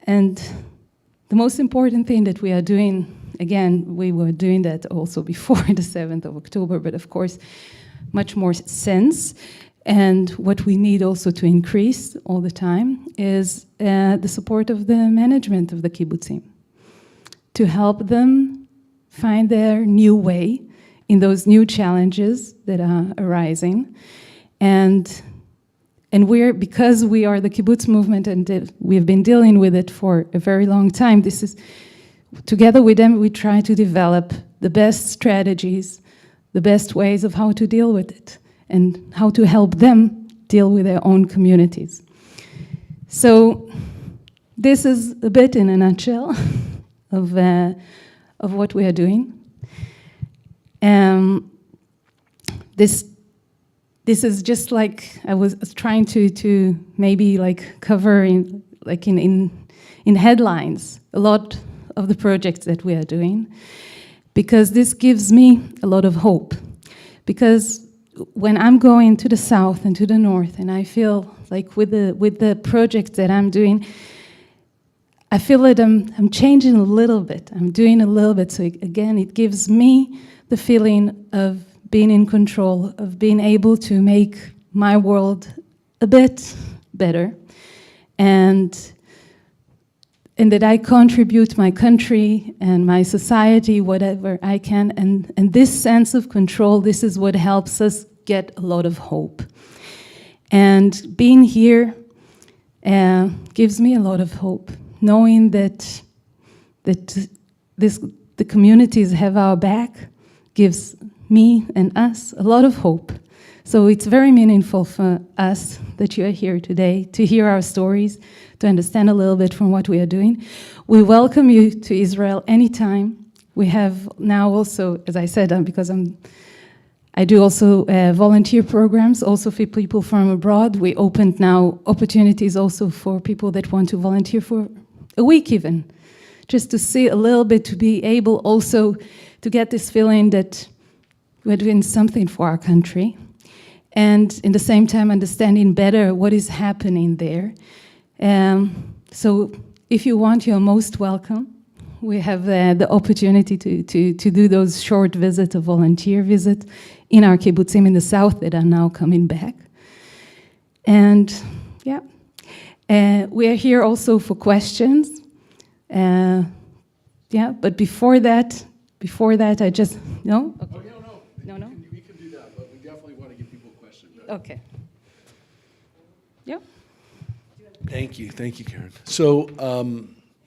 And the most important thing that we are doing, again, we were doing that also before the 7th of October, but of course, much more sense. And what we need also to increase all the time is the support of the management of the kibbutzim, to help them find their new way in those new challenges that are arising. And because we are the kibbutz movement and we've been dealing with it for a very long time, together with them, we try to develop the best strategies, the best ways of how to deal with it, and how to help them deal with their own communities. So this is a bit in a nutshell of what we are doing. This is just like I was trying to maybe like cover in headlines a lot of the projects that we are doing, because this gives me a lot of hope. Because when I'm going to the south and to the north, and I feel like with the projects that I'm doing, I feel that I'm changing a little bit. I'm doing a little bit. So again, it gives me the feeling of being in control, of being able to make my world a bit better, and that I contribute my country and my society, whatever I can. And this sense of control, this is what helps us get a lot of hope. And being here gives me a lot of hope, knowing that the communities have our back, gives me and us a lot of hope. So it's very meaningful for us that you are here today to hear our stories, to understand a little bit from what we are doing. We welcome you to Israel anytime. We have now also, as I said, because I do also volunteer programs, also for people from abroad. We opened now opportunities also for people that want to volunteer for a week even, just to see a little bit, to be able also to get this feeling that we're doing something for our country, and in the same time understanding better what is happening there. So if you want, you're most welcome. We have the opportunity to do those short visits, a volunteer visit in our kibbutzim in the south that are now coming back. And yeah, we're here also for questions. Yeah, but before that, I just, no? Okay. Oh, yeah, No. We can do that, but we definitely want to give people questions. Okay. Yeah. Thank you, Karen. So,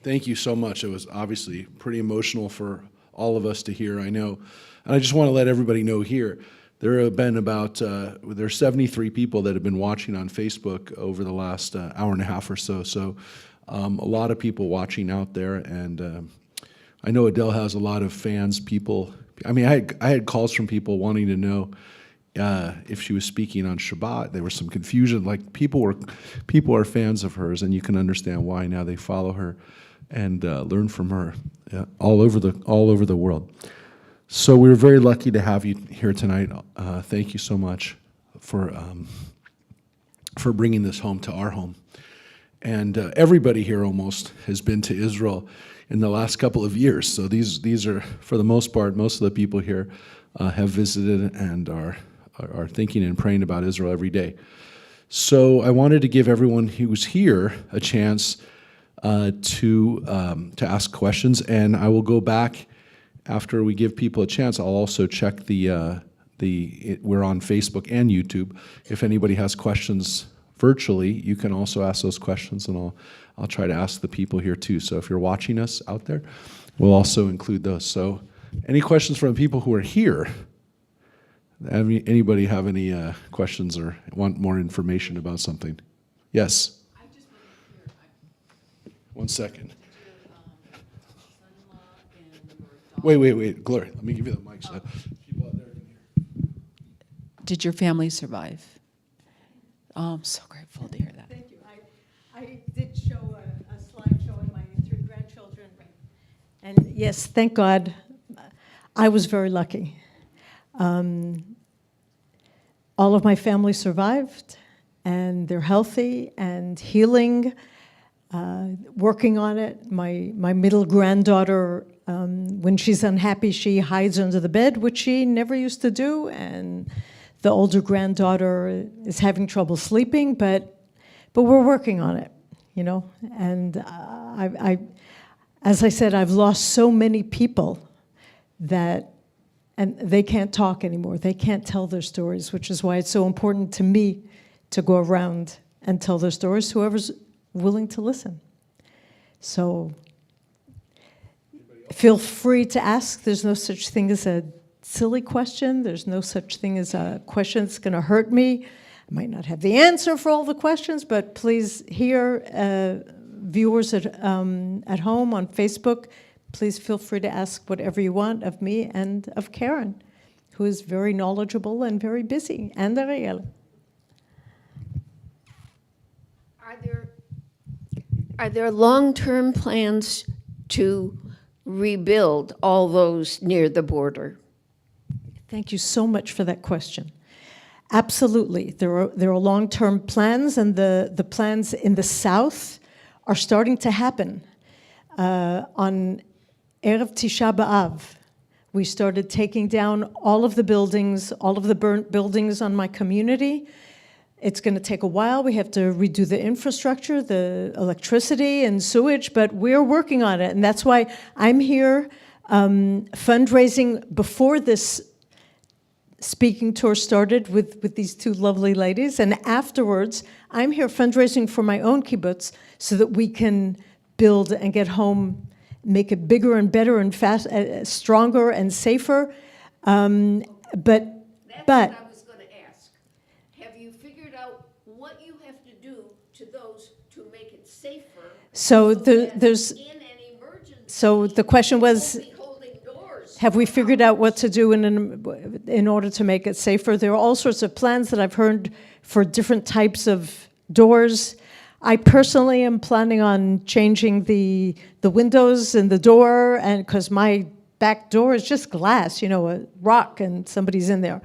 thank you so much. It was obviously pretty emotional for all of us to hear, I know. And I just want to let everybody know here, there have been about, there's 73 people that have been watching on Facebook over the last hour and a half or so. So, a lot of people watching out there, and I know Adele has a lot of fans, people. I mean, I had calls from people wanting to know if she was speaking on Shabbat. There was some confusion. Like people are fans of hers, and you can understand why now. They follow her and learn from her all over the world. So we were very lucky to have you here tonight. Thank you so much for bringing this home to our home. And everybody here almost has been to Israel in the last couple of years. So these are, for the most part, most of the people here have visited and are thinking and praying about Israel every day. So I wanted to give everyone who's here a chance to ask questions, and I will go back after we give people a chance. I'll also check we're on Facebook and YouTube. If anybody has questions virtually, you can also ask those questions, and I'll try to ask the people here too. So if you're watching us out there, we'll also include those. So any questions from the people who are here? Anybody have any questions or want more information about something? Yes? I just want to hear, 1 second. son-in-law and your daughter. Wait, Gloria, let me give you the mic so people out there can hear. Did your family survive? Oh, I'm so grateful to hear that. Thank you. I did show a slide showing my 3 grandchildren. And yes, thank God, I was very lucky. All of my family survived, and they're healthy and healing, working on it. My middle granddaughter, when she's unhappy, she hides under the bed, which she never used to do, and the older granddaughter is having trouble sleeping, but we're working on it, you know. And as I said, I've lost so many people and they can't talk anymore. They can't tell their stories, which is why it's so important to me to go around and tell their stories, whoever's willing to listen. So feel free to ask. There's no such thing as a silly question. There's no such thing as a question that's going to hurt me. I might not have the answer for all the questions, but please, here, viewers at home on Facebook, please feel free to ask whatever you want of me and of Karen, who is very knowledgeable and very busy, and Ariel. Are there long-term plans to rebuild all those near the border? Thank you so much for that question. Absolutely. There are long-term plans, and the plans in the south are starting to happen. On Erev Tisha B'Av, we started taking down all of the buildings, all of the burnt buildings on my community. It's going to take a while. We have to redo the infrastructure, the electricity and sewage, but we're working on it. And that's why I'm here fundraising before this speaking tour started with these 2 lovely ladies. And afterwards, I'm here fundraising for my own kibbutz so that we can build and get home, make it bigger and better and stronger and safer. That's what I was going to ask. Have you figured out what you have to do to those to make it safer? So that there's. In an emergency, So the question was, holding doors. have we figured out what to do in order to make it safer? There are all sorts of plans that I've heard for different types of doors. I personally am planning on changing the windows and the door, and because my back door is just glass, you know, a rock, and somebody's in there.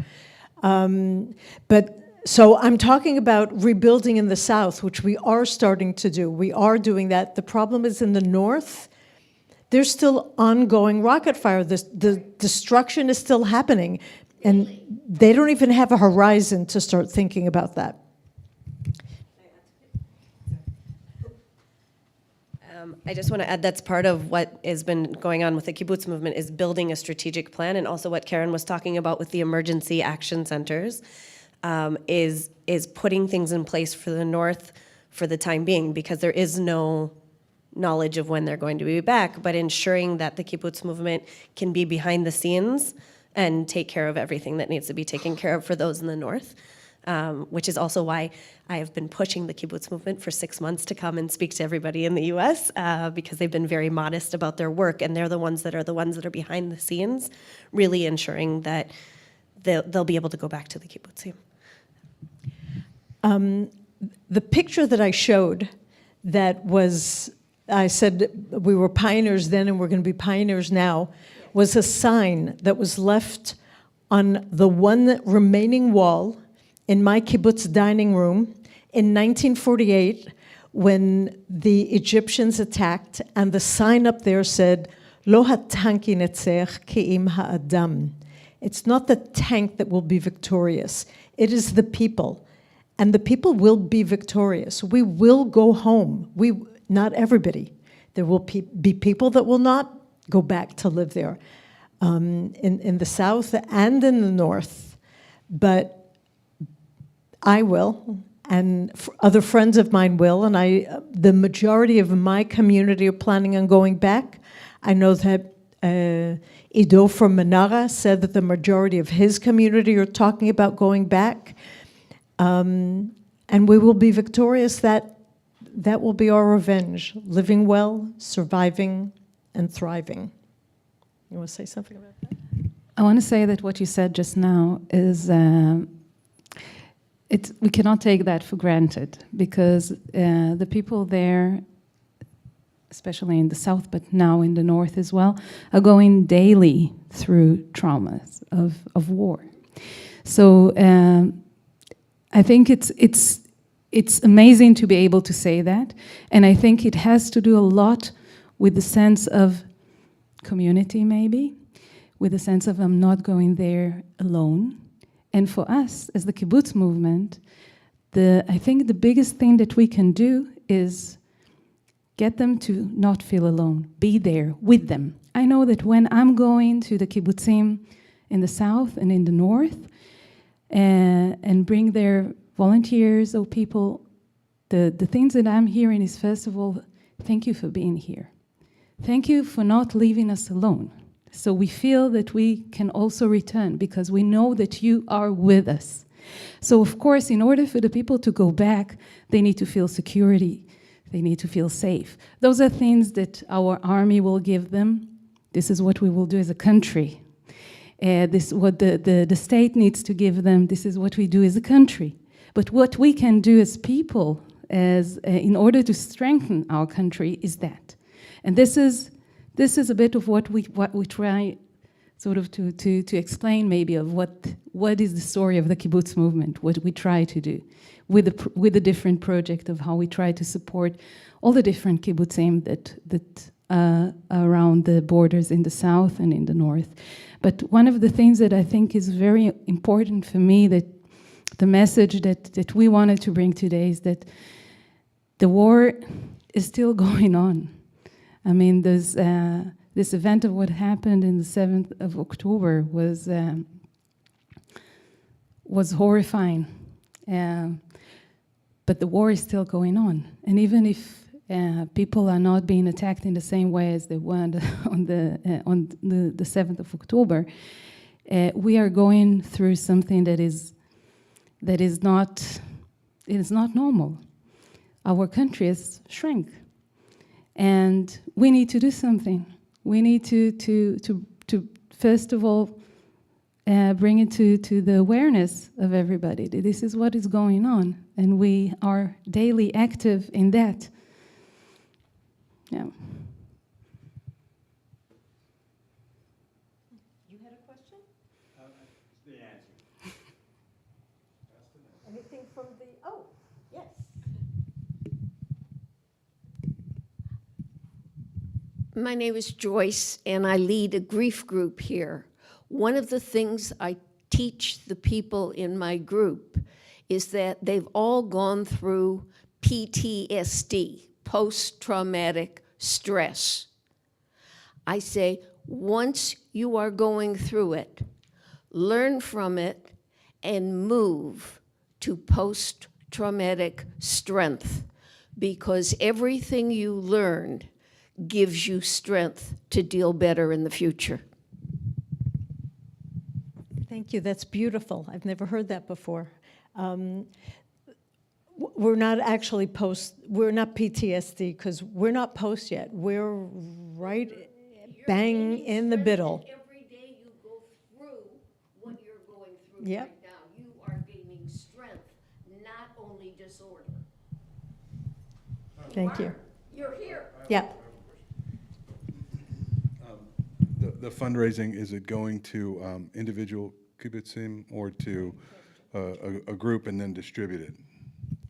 So I'm talking about rebuilding in the south, which we are starting to do. We are doing that. The problem is in the north, there's still ongoing rocket fire. The destruction is still happening, and they don't even have a horizon to start thinking about that. I just want to add that's part of what has been going on with the kibbutz movement is building a strategic plan, and also what Karen was talking about with the emergency action centers is putting things in place for the North for the time being, because there is no knowledge of when they're going to be back, but ensuring that the kibbutz movement can be behind the scenes and take care of everything that needs to be taken care of for those in the North. Which is also why I have been pushing the kibbutz movement for 6 months to come and speak to everybody in the U.S. Because they've been very modest about their work, and they're the ones that are behind the scenes, really ensuring that they'll be able to go back to the kibbutzim. The picture that I showed, that was, I said we were pioneers then and we're going to be pioneers now, was a sign that was left on the one remaining wall in my kibbutz dining room in 1948 when the Egyptians attacked, and the sign up there said, Lo ha-tank yinetzech ki im ha'adam. It's not the tank that will be victorious, it is the people. And the people will be victorious. We will go home. Not everybody. There will be people that will not go back to live there in the South and in the North. But I will, and other friends of mine will, and the majority of my community are planning on going back. I know that Ido from Menara said that the majority of his community are talking about going back. And we will be victorious. That will be our revenge, living well, surviving, and thriving. You want to say something about that? I want to say that what you said just now is, we cannot take that for granted, because the people there, especially in the South, but now in the North as well, are going daily through traumas of war. So I think it's amazing to be able to say that, and I think it has to do a lot with the sense of community, maybe, with the sense of I'm not going there alone. And for us, as the kibbutz movement, I think the biggest thing that we can do is get them to not feel alone, be there with them. I know that when I'm going to the kibbutzim in the South and in the North, and bring their volunteers or people, the things that I'm hearing is, first of all, thank you for being here. Thank you for not leaving us alone. So we feel that we can also return because we know that you are with us. So of course, in order for the people to go back, they need to feel security. They need to feel safe. Those are things that our army will give them. This is what we will do as a country. This is what the state needs to give them. This is what we do as a country. But what we can do as people, in order to strengthen our country, is that. And this is a bit of what we try, sort of to explain maybe of what is the story of the kibbutz movement, what we try to do with the different project of how we try to support all the different kibbutzim that around the borders in the South and in the North. But one of the things that I think is very important for me, that the message that we wanted to bring today, is that the war is still going on. I mean, there's this event of what happened in the 7th of October was horrifying. But the war is still going on. And even if people are not being attacked in the same way as they were on the 7th of October, we are going through something that is not normal. Our country has shrunk, and we need to do something. We need to first of all bring it to the awareness of everybody that this is what is going on, and we are daily active in that. Yeah. You had a question? It's been answered. Anything from the, oh, yes. My name is Joyce, and I lead a grief group here. One of the things I teach the people in my group is that they've all gone through PTSD, post-traumatic stress. I say, once you are going through it, learn from it and move to post-traumatic strength, because everything you learned gives you strength to deal better in the future. Thank you, that's beautiful. I've never heard that before. We're not actually we're not PTSD, because we're not post yet. We're right bang in the middle. Every day you go through what you're going through Yep. right now, you are gaining strength, not only disorder. Thank you. You're here. Yeah. The fundraising, is it going to individual kibbutzim or to a group and then distribute it?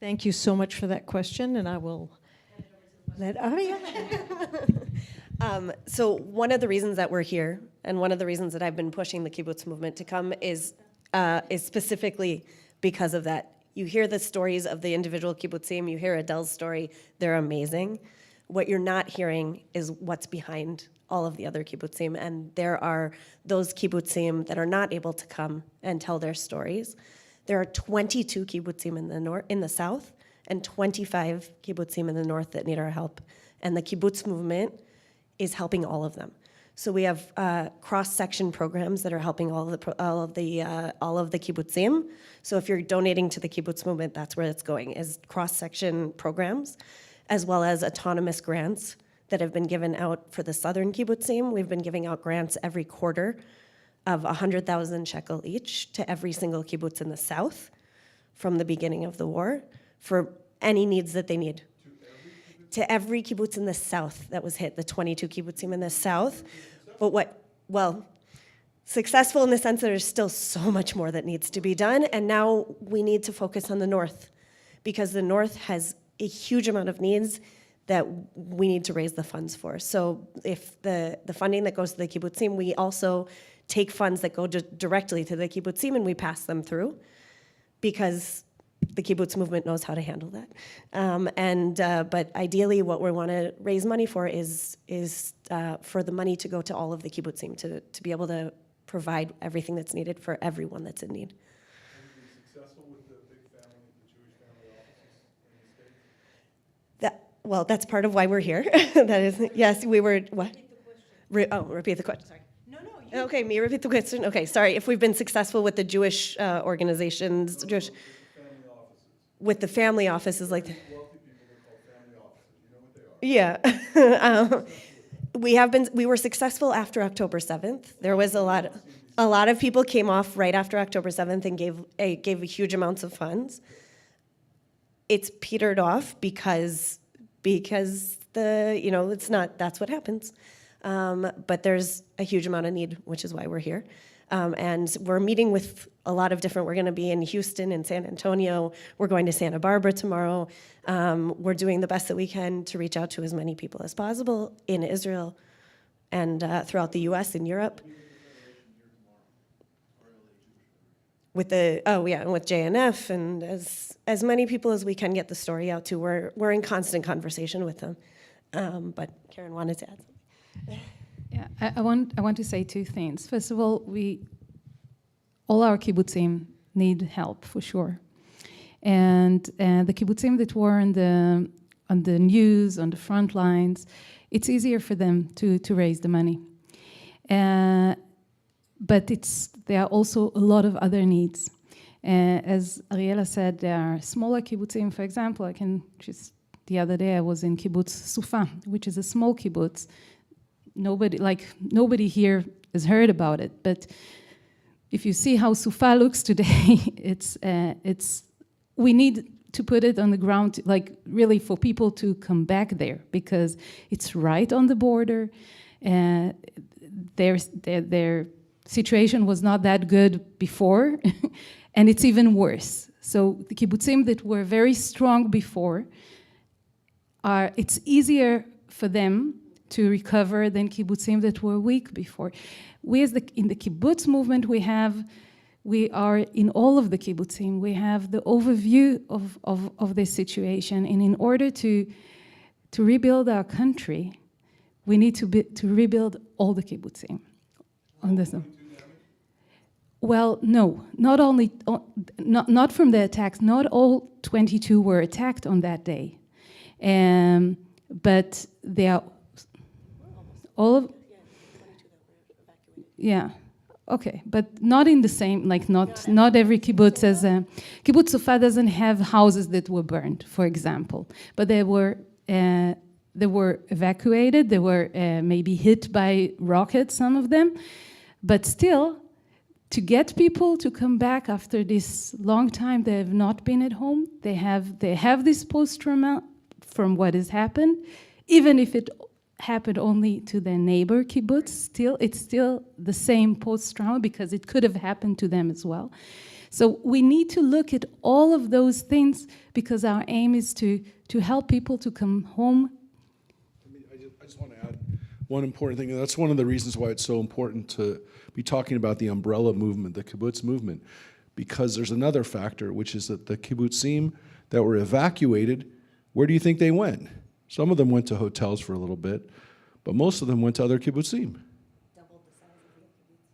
Thank you so much for that question, and I will let Aria. So one of the reasons that we're here, and one of the reasons that I've been pushing the kibbutz movement to come is specifically because of that. You hear the stories of the individual kibbutzim, you hear Adele's story, they're amazing. What you're not hearing is what's behind all of the other kibbutzim, and there are those kibbutzim that are not able to come and tell their stories. There are 22 kibbutzim in the south, and 25 kibbutzim in the north that need our help, and the kibbutz movement is helping all of them. So we have cross-section programs that are helping all of the kibbutzim. So if you're donating to the kibbutz movement, that's where it's going, is cross-section programs, as well as autonomous grants that have been given out for the southern kibbutzim. We've been giving out grants every quarter of 100,000 shekel each to every single kibbutz in the south from the beginning of the war for any needs that they need. To every kibbutz in the south that was hit, the 22 kibbutzim in the south. But successful in the sense that there's still so much more that needs to be done, and now we need to focus on the north, because the north has a huge amount of needs that we need to raise the funds for. So if the funding that goes to the kibbutzim, we also take funds that go directly to the kibbutzim and we pass them through, because the kibbutz movement knows how to handle that. But ideally, what we want to raise money for is for the money to go to all of the kibbutzim, to be able to provide everything that's needed for everyone that's in need. Have you been successful with the big family, the Jewish family offices in the state? Well, that's part of why we're here. That is, yes, we were, what? Repeat the question, sorry. No, okay, me repeat the question. Okay, sorry, if we've been successful with the Jewish organizations, with the family offices like. Wealthy people are called family offices. You know what they are? Yeah, we were successful after October 7th. There was a lot of people came off right after October 7th and gave huge amounts of funds. It's petered off because it's not, that's what happens. But there's a huge amount of need, which is why we're here. And we're meeting with a lot of different, we're gonna be in Houston and San Antonio, we're going to Santa Barbara tomorrow. We're doing the best that we can to reach out to as many people as possible in Israel and throughout the US and Europe. With with JNF and as many people as we can get the story out to. We're in constant conversation with them. But Karen wanted to add something. Yeah, I want to say two things. First of all, all our kibbutzim need help for sure, and the kibbutzim that were on the news, on the front lines, it's easier for them to raise the money, but there are also a lot of other needs. As Ariela said, there are smaller kibbutzim. For example, the other day I was in Kibbutz Sufa, which is a small kibbutz. Nobody here has heard about it, but if you see how Sufa looks today, we need to put it on the ground, really for people to come back there, because it's right on the border. Their situation was not that good before, and it's even worse. So the kibbutzim that were very strong before, it's easier for them to recover than kibbutzim that were weak before. In the kibbutz movement, we are in all of the kibbutzim. We have the overview of this situation, and in order to to rebuild our country, we need to rebuild all the kibbutzim. On this. Well, no, not from the attacks. Not all 22 were attacked on that day, but they are all of. Yeah, okay, but not in the same. Like not every kibbutz has. Kibbutz Sufa doesn't have houses that were burned, for example, but they were evacuated. They were maybe hit by rockets, some of them, but still. To get people to come back after this long time they have not been at home, they have this post-trauma from what has happened, even if it happened only to their neighbor kibbutz, it's still the same post-trauma because it could have happened to them as well. So we need to look at all of those things because our aim is to help people to come home. I just want to add one important thing, and that's one of the reasons why it's so important to be talking about the umbrella movement, the kibbutz movement, because there's another factor, which is that the kibbutzim that were evacuated, where do you think they went? Some of them went to hotels for a little bit, but most of them went to other kibbutzim.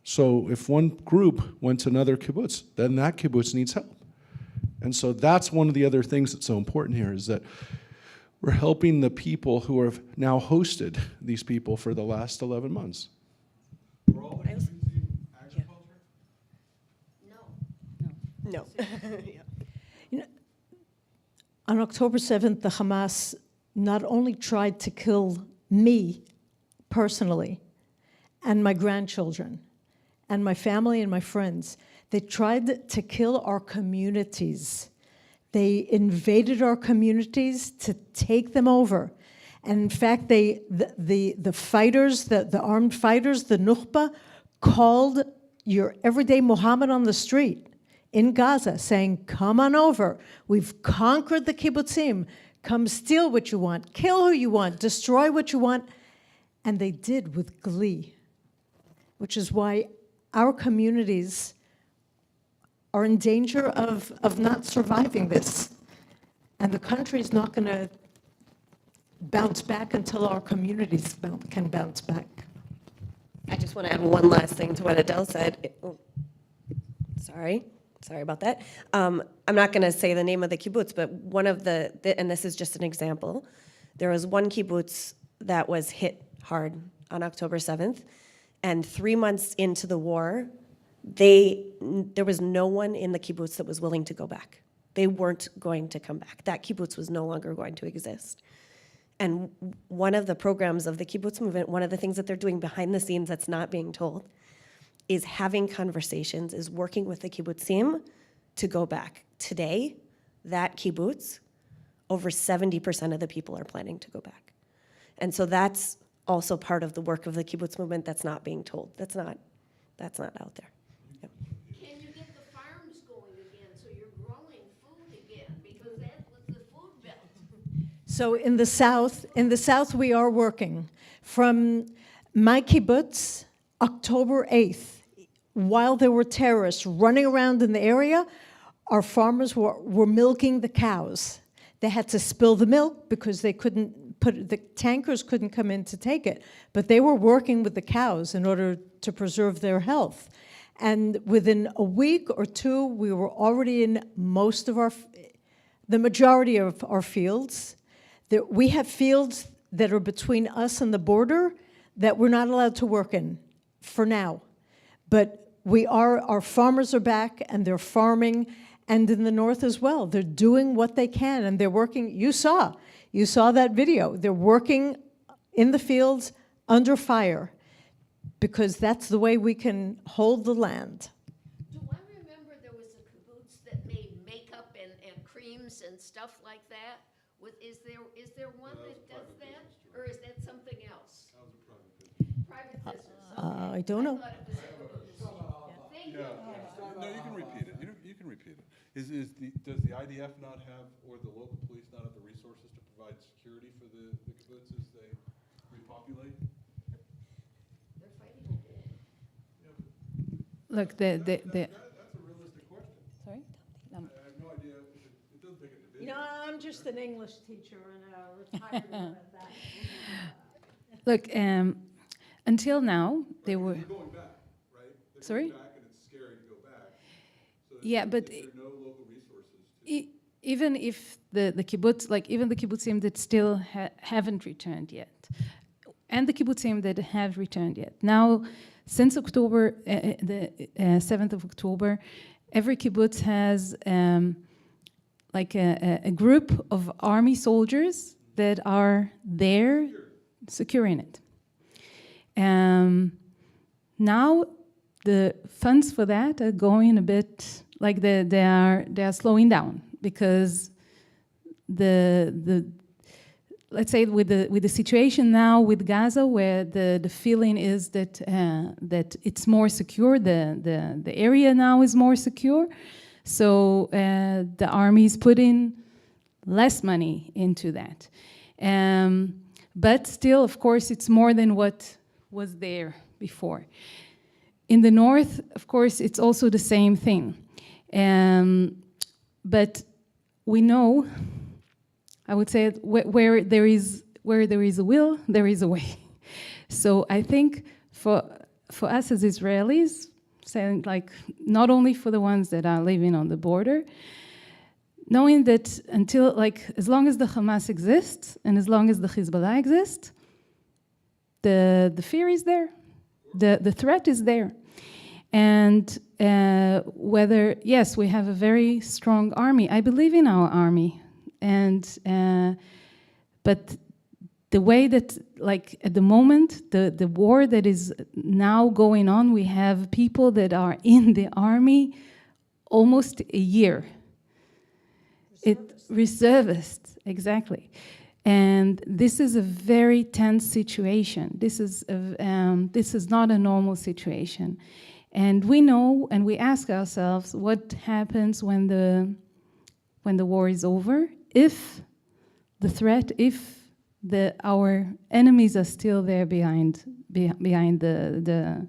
So if one group went to another kibbutz, then that kibbutz needs help. And so that's one of the other things that's so important here is that we're helping the people who have now hosted these people for the last 11 months. We're all agriculture? No. You know, on October 7th, the Hamas not only tried to kill me personally and my grandchildren and my family and my friends, they tried to kill our communities. They invaded our communities to take them over. And in fact, the fighters, the armed fighters, the Nukhba, called your everyday Muhammad on the street in Gaza saying, come on over. We've conquered the kibbutzim. Come steal what you want, kill who you want, destroy what you want. And they did with glee, which is why our communities are in danger of not surviving this. And the country's not going to bounce back until our communities can bounce back. I just want to add one last thing to what Adele said. Sorry about that. I'm not going to say the name of the kibbutz, but one of and this is just an example, there was one kibbutz that was hit hard on October 7th, and 3 months into the war, there was no one in the kibbutz that was willing to go back. They weren't going to come back. That kibbutz was no longer going to exist. And one of the programs of the kibbutz movement, one of the things that they're doing behind the scenes that's not being told, is having conversations, is working with the kibbutzim to go back. Today, that kibbutz, over 70% of the people are planning to go back. And so that's also part of the work of the kibbutz movement that's not being told. That's not out there. Yep. Can you get the farms going again so you're growing food again? Because that was the food belt. So in the south we are working. From my kibbutz, October 8th, while there were terrorists running around in the area, our farmers were milking the cows. They had to spill the milk because they the tankers couldn't come in to take it, but they were working with the cows in order to preserve their health. And within a week or two, we were already in the majority of our fields. We have fields that are between us and the border that we're not allowed to work in for now. But our farmers are back and they're farming, and in the north as well. They're doing what they can and they're working. You saw that video. They're working in the fields under fire because that's the way we can hold the land. Do I remember there was a kibbutz that made makeup and creams and stuff like that? Is there one that does that? Or is that something else? That was a private business. Private business. I don't know. I thought it was a kibbutz. Thank you. No, you can repeat it. You can repeat it. Does the IDF not have, or the local police not have the resources to provide security for the kibbutz as they repopulate? They're fighting a war. Look, That's a realistic question. sorry? I have no idea. It doesn't take a division. You know, I'm just an English teacher and a retired one at that. Look, until now, they were. They're going back, right? They're Sorry? going back and it's scary to go back. So Yeah, but is there no local resources to? even if the kibbutz, like even the kibbutzim that still haven't returned yet, and the kibbutzim that have returned yet. Now, since October, the 7th of October, every kibbutz has like a group of army soldiers that are there securing it. Now, the funds for that are going a bit, like they are slowing down because let's say with the situation now with Gaza, where the feeling is that that it's more secure, the area now is more secure, so the army is putting less money into that, but still, of course, it's more than what was there before. In the north, of course, it's also the same thing, but we know. I would say where there is a will, there is a way. So I think for us as Israelis, saying like not only for the ones that are living on the border, knowing that until like as long as the Hamas exists and as long as the Hezbollah exists, the fear is there, the threat is there, and whether yes, we have a very strong army. I believe in our army. And but the way that, like at the moment, the war that is now going on, we have people that are in the army almost a year. Reservists, exactly. And this is a very tense situation. This is not a normal situation. And we know, and we ask ourselves, what happens when the war is over? If the threat, if our enemies are still there behind the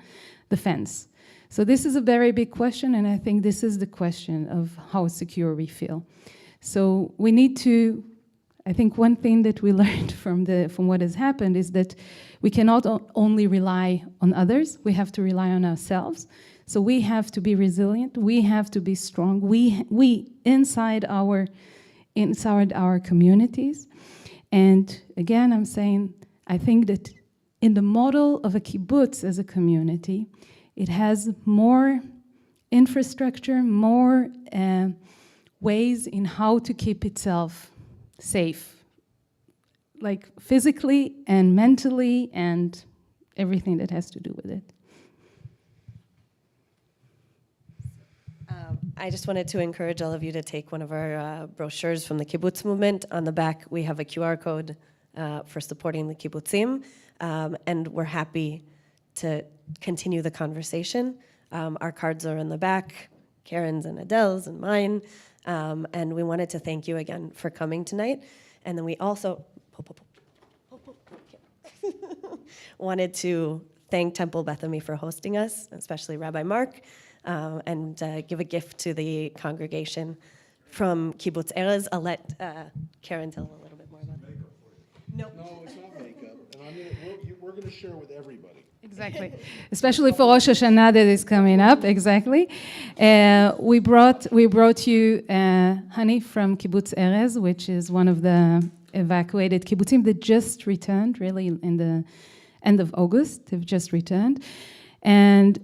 fence. So this is a very big question, and I think this is the question of how secure we feel. So we need to, I think one thing that we learned from what has happened is that we cannot only rely on others, we have to rely on ourselves. So we have to be resilient, we have to be strong, we inside our communities. And again, I'm saying, I think that in the model of a kibbutz as a community, it has more infrastructure, more ways in how to keep itself safe, like physically and mentally and everything that has to do with it. I just wanted to encourage all of you to take one of our brochures from the kibbutz movement. On the back, we have a QR code for supporting the kibbutzim, and we're happy to continue the conversation. Our cards are in the back, Karen's and Adele's and mine, and we wanted to thank you again for coming tonight. And then we also wanted to thank Temple Bethany for hosting us, especially Rabbi Mark, and give a gift to the congregation from Kibbutz Erez. I'll let Karen tell a little bit more about that. No, it's not makeup, and we're going to share with everybody. Exactly, especially for Rosh Hashanah that is coming up. Exactly, we brought you honey from Kibbutz Erez, which is one of the evacuated kibbutzim that just returned. Really, in the end of August, they've just returned, and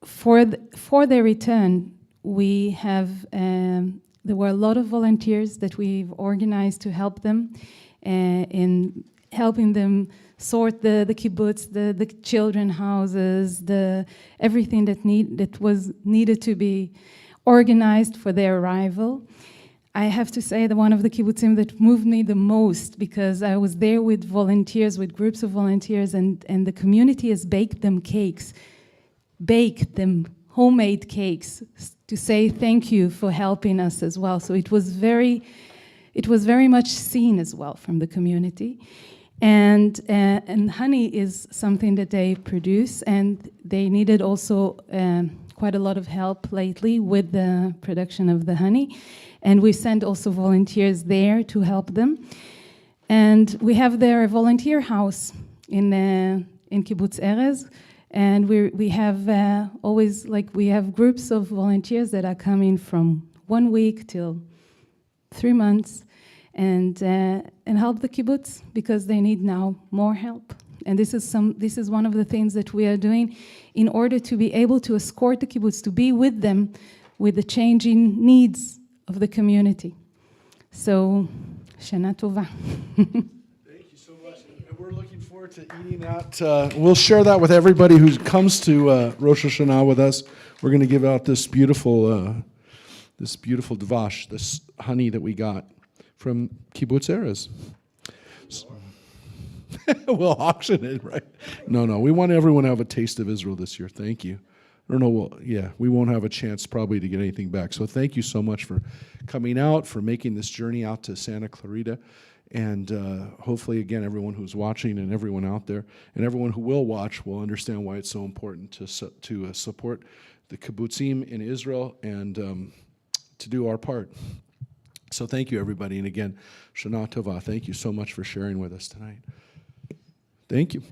for their return, we have there were a lot of volunteers that we've organized to help them in helping them sort the kibbutz, the children houses, everything that was needed to be organized for their arrival. I have to say that one of the kibbutzim that moved me the most, because I was there with volunteers, with groups of volunteers, and the community has baked them homemade cakes to say thank you for helping us as well. So it was very much seen as well from the community. And honey is something that they produce, and they needed also quite a lot of help lately with the production of the honey. And we sent also volunteers there to help them. And we have there a volunteer house in Kibbutz Erez. And we have always, we have groups of volunteers that are coming from 1 week till 3 months and help the kibbutz because they need now more help. And this is one of the things that we are doing in order to be able to escort the kibbutz, to be with them with the changing needs of the community. So, Shana Tova. Thank you so much. And we're looking forward to eating that. We'll share that with everybody who comes to Rosh Hashanah with us. We're going to give out this beautiful dvash, this honey that we got from Kibbutz Erez. We'll auction it, right? No, we want everyone to have a taste of Israel this year. Thank you. I don't know, we won't have a chance probably to get anything back. So thank you so much for coming out, for making this journey out to Santa Clarita. And hopefully, again, everyone who's watching and everyone out there and everyone who will watch will understand why it's so important to support the kibbutzim in Israel and to do our part. So thank you, everybody. And again, Shana Tova, thank you so much for sharing with us tonight. Thank you.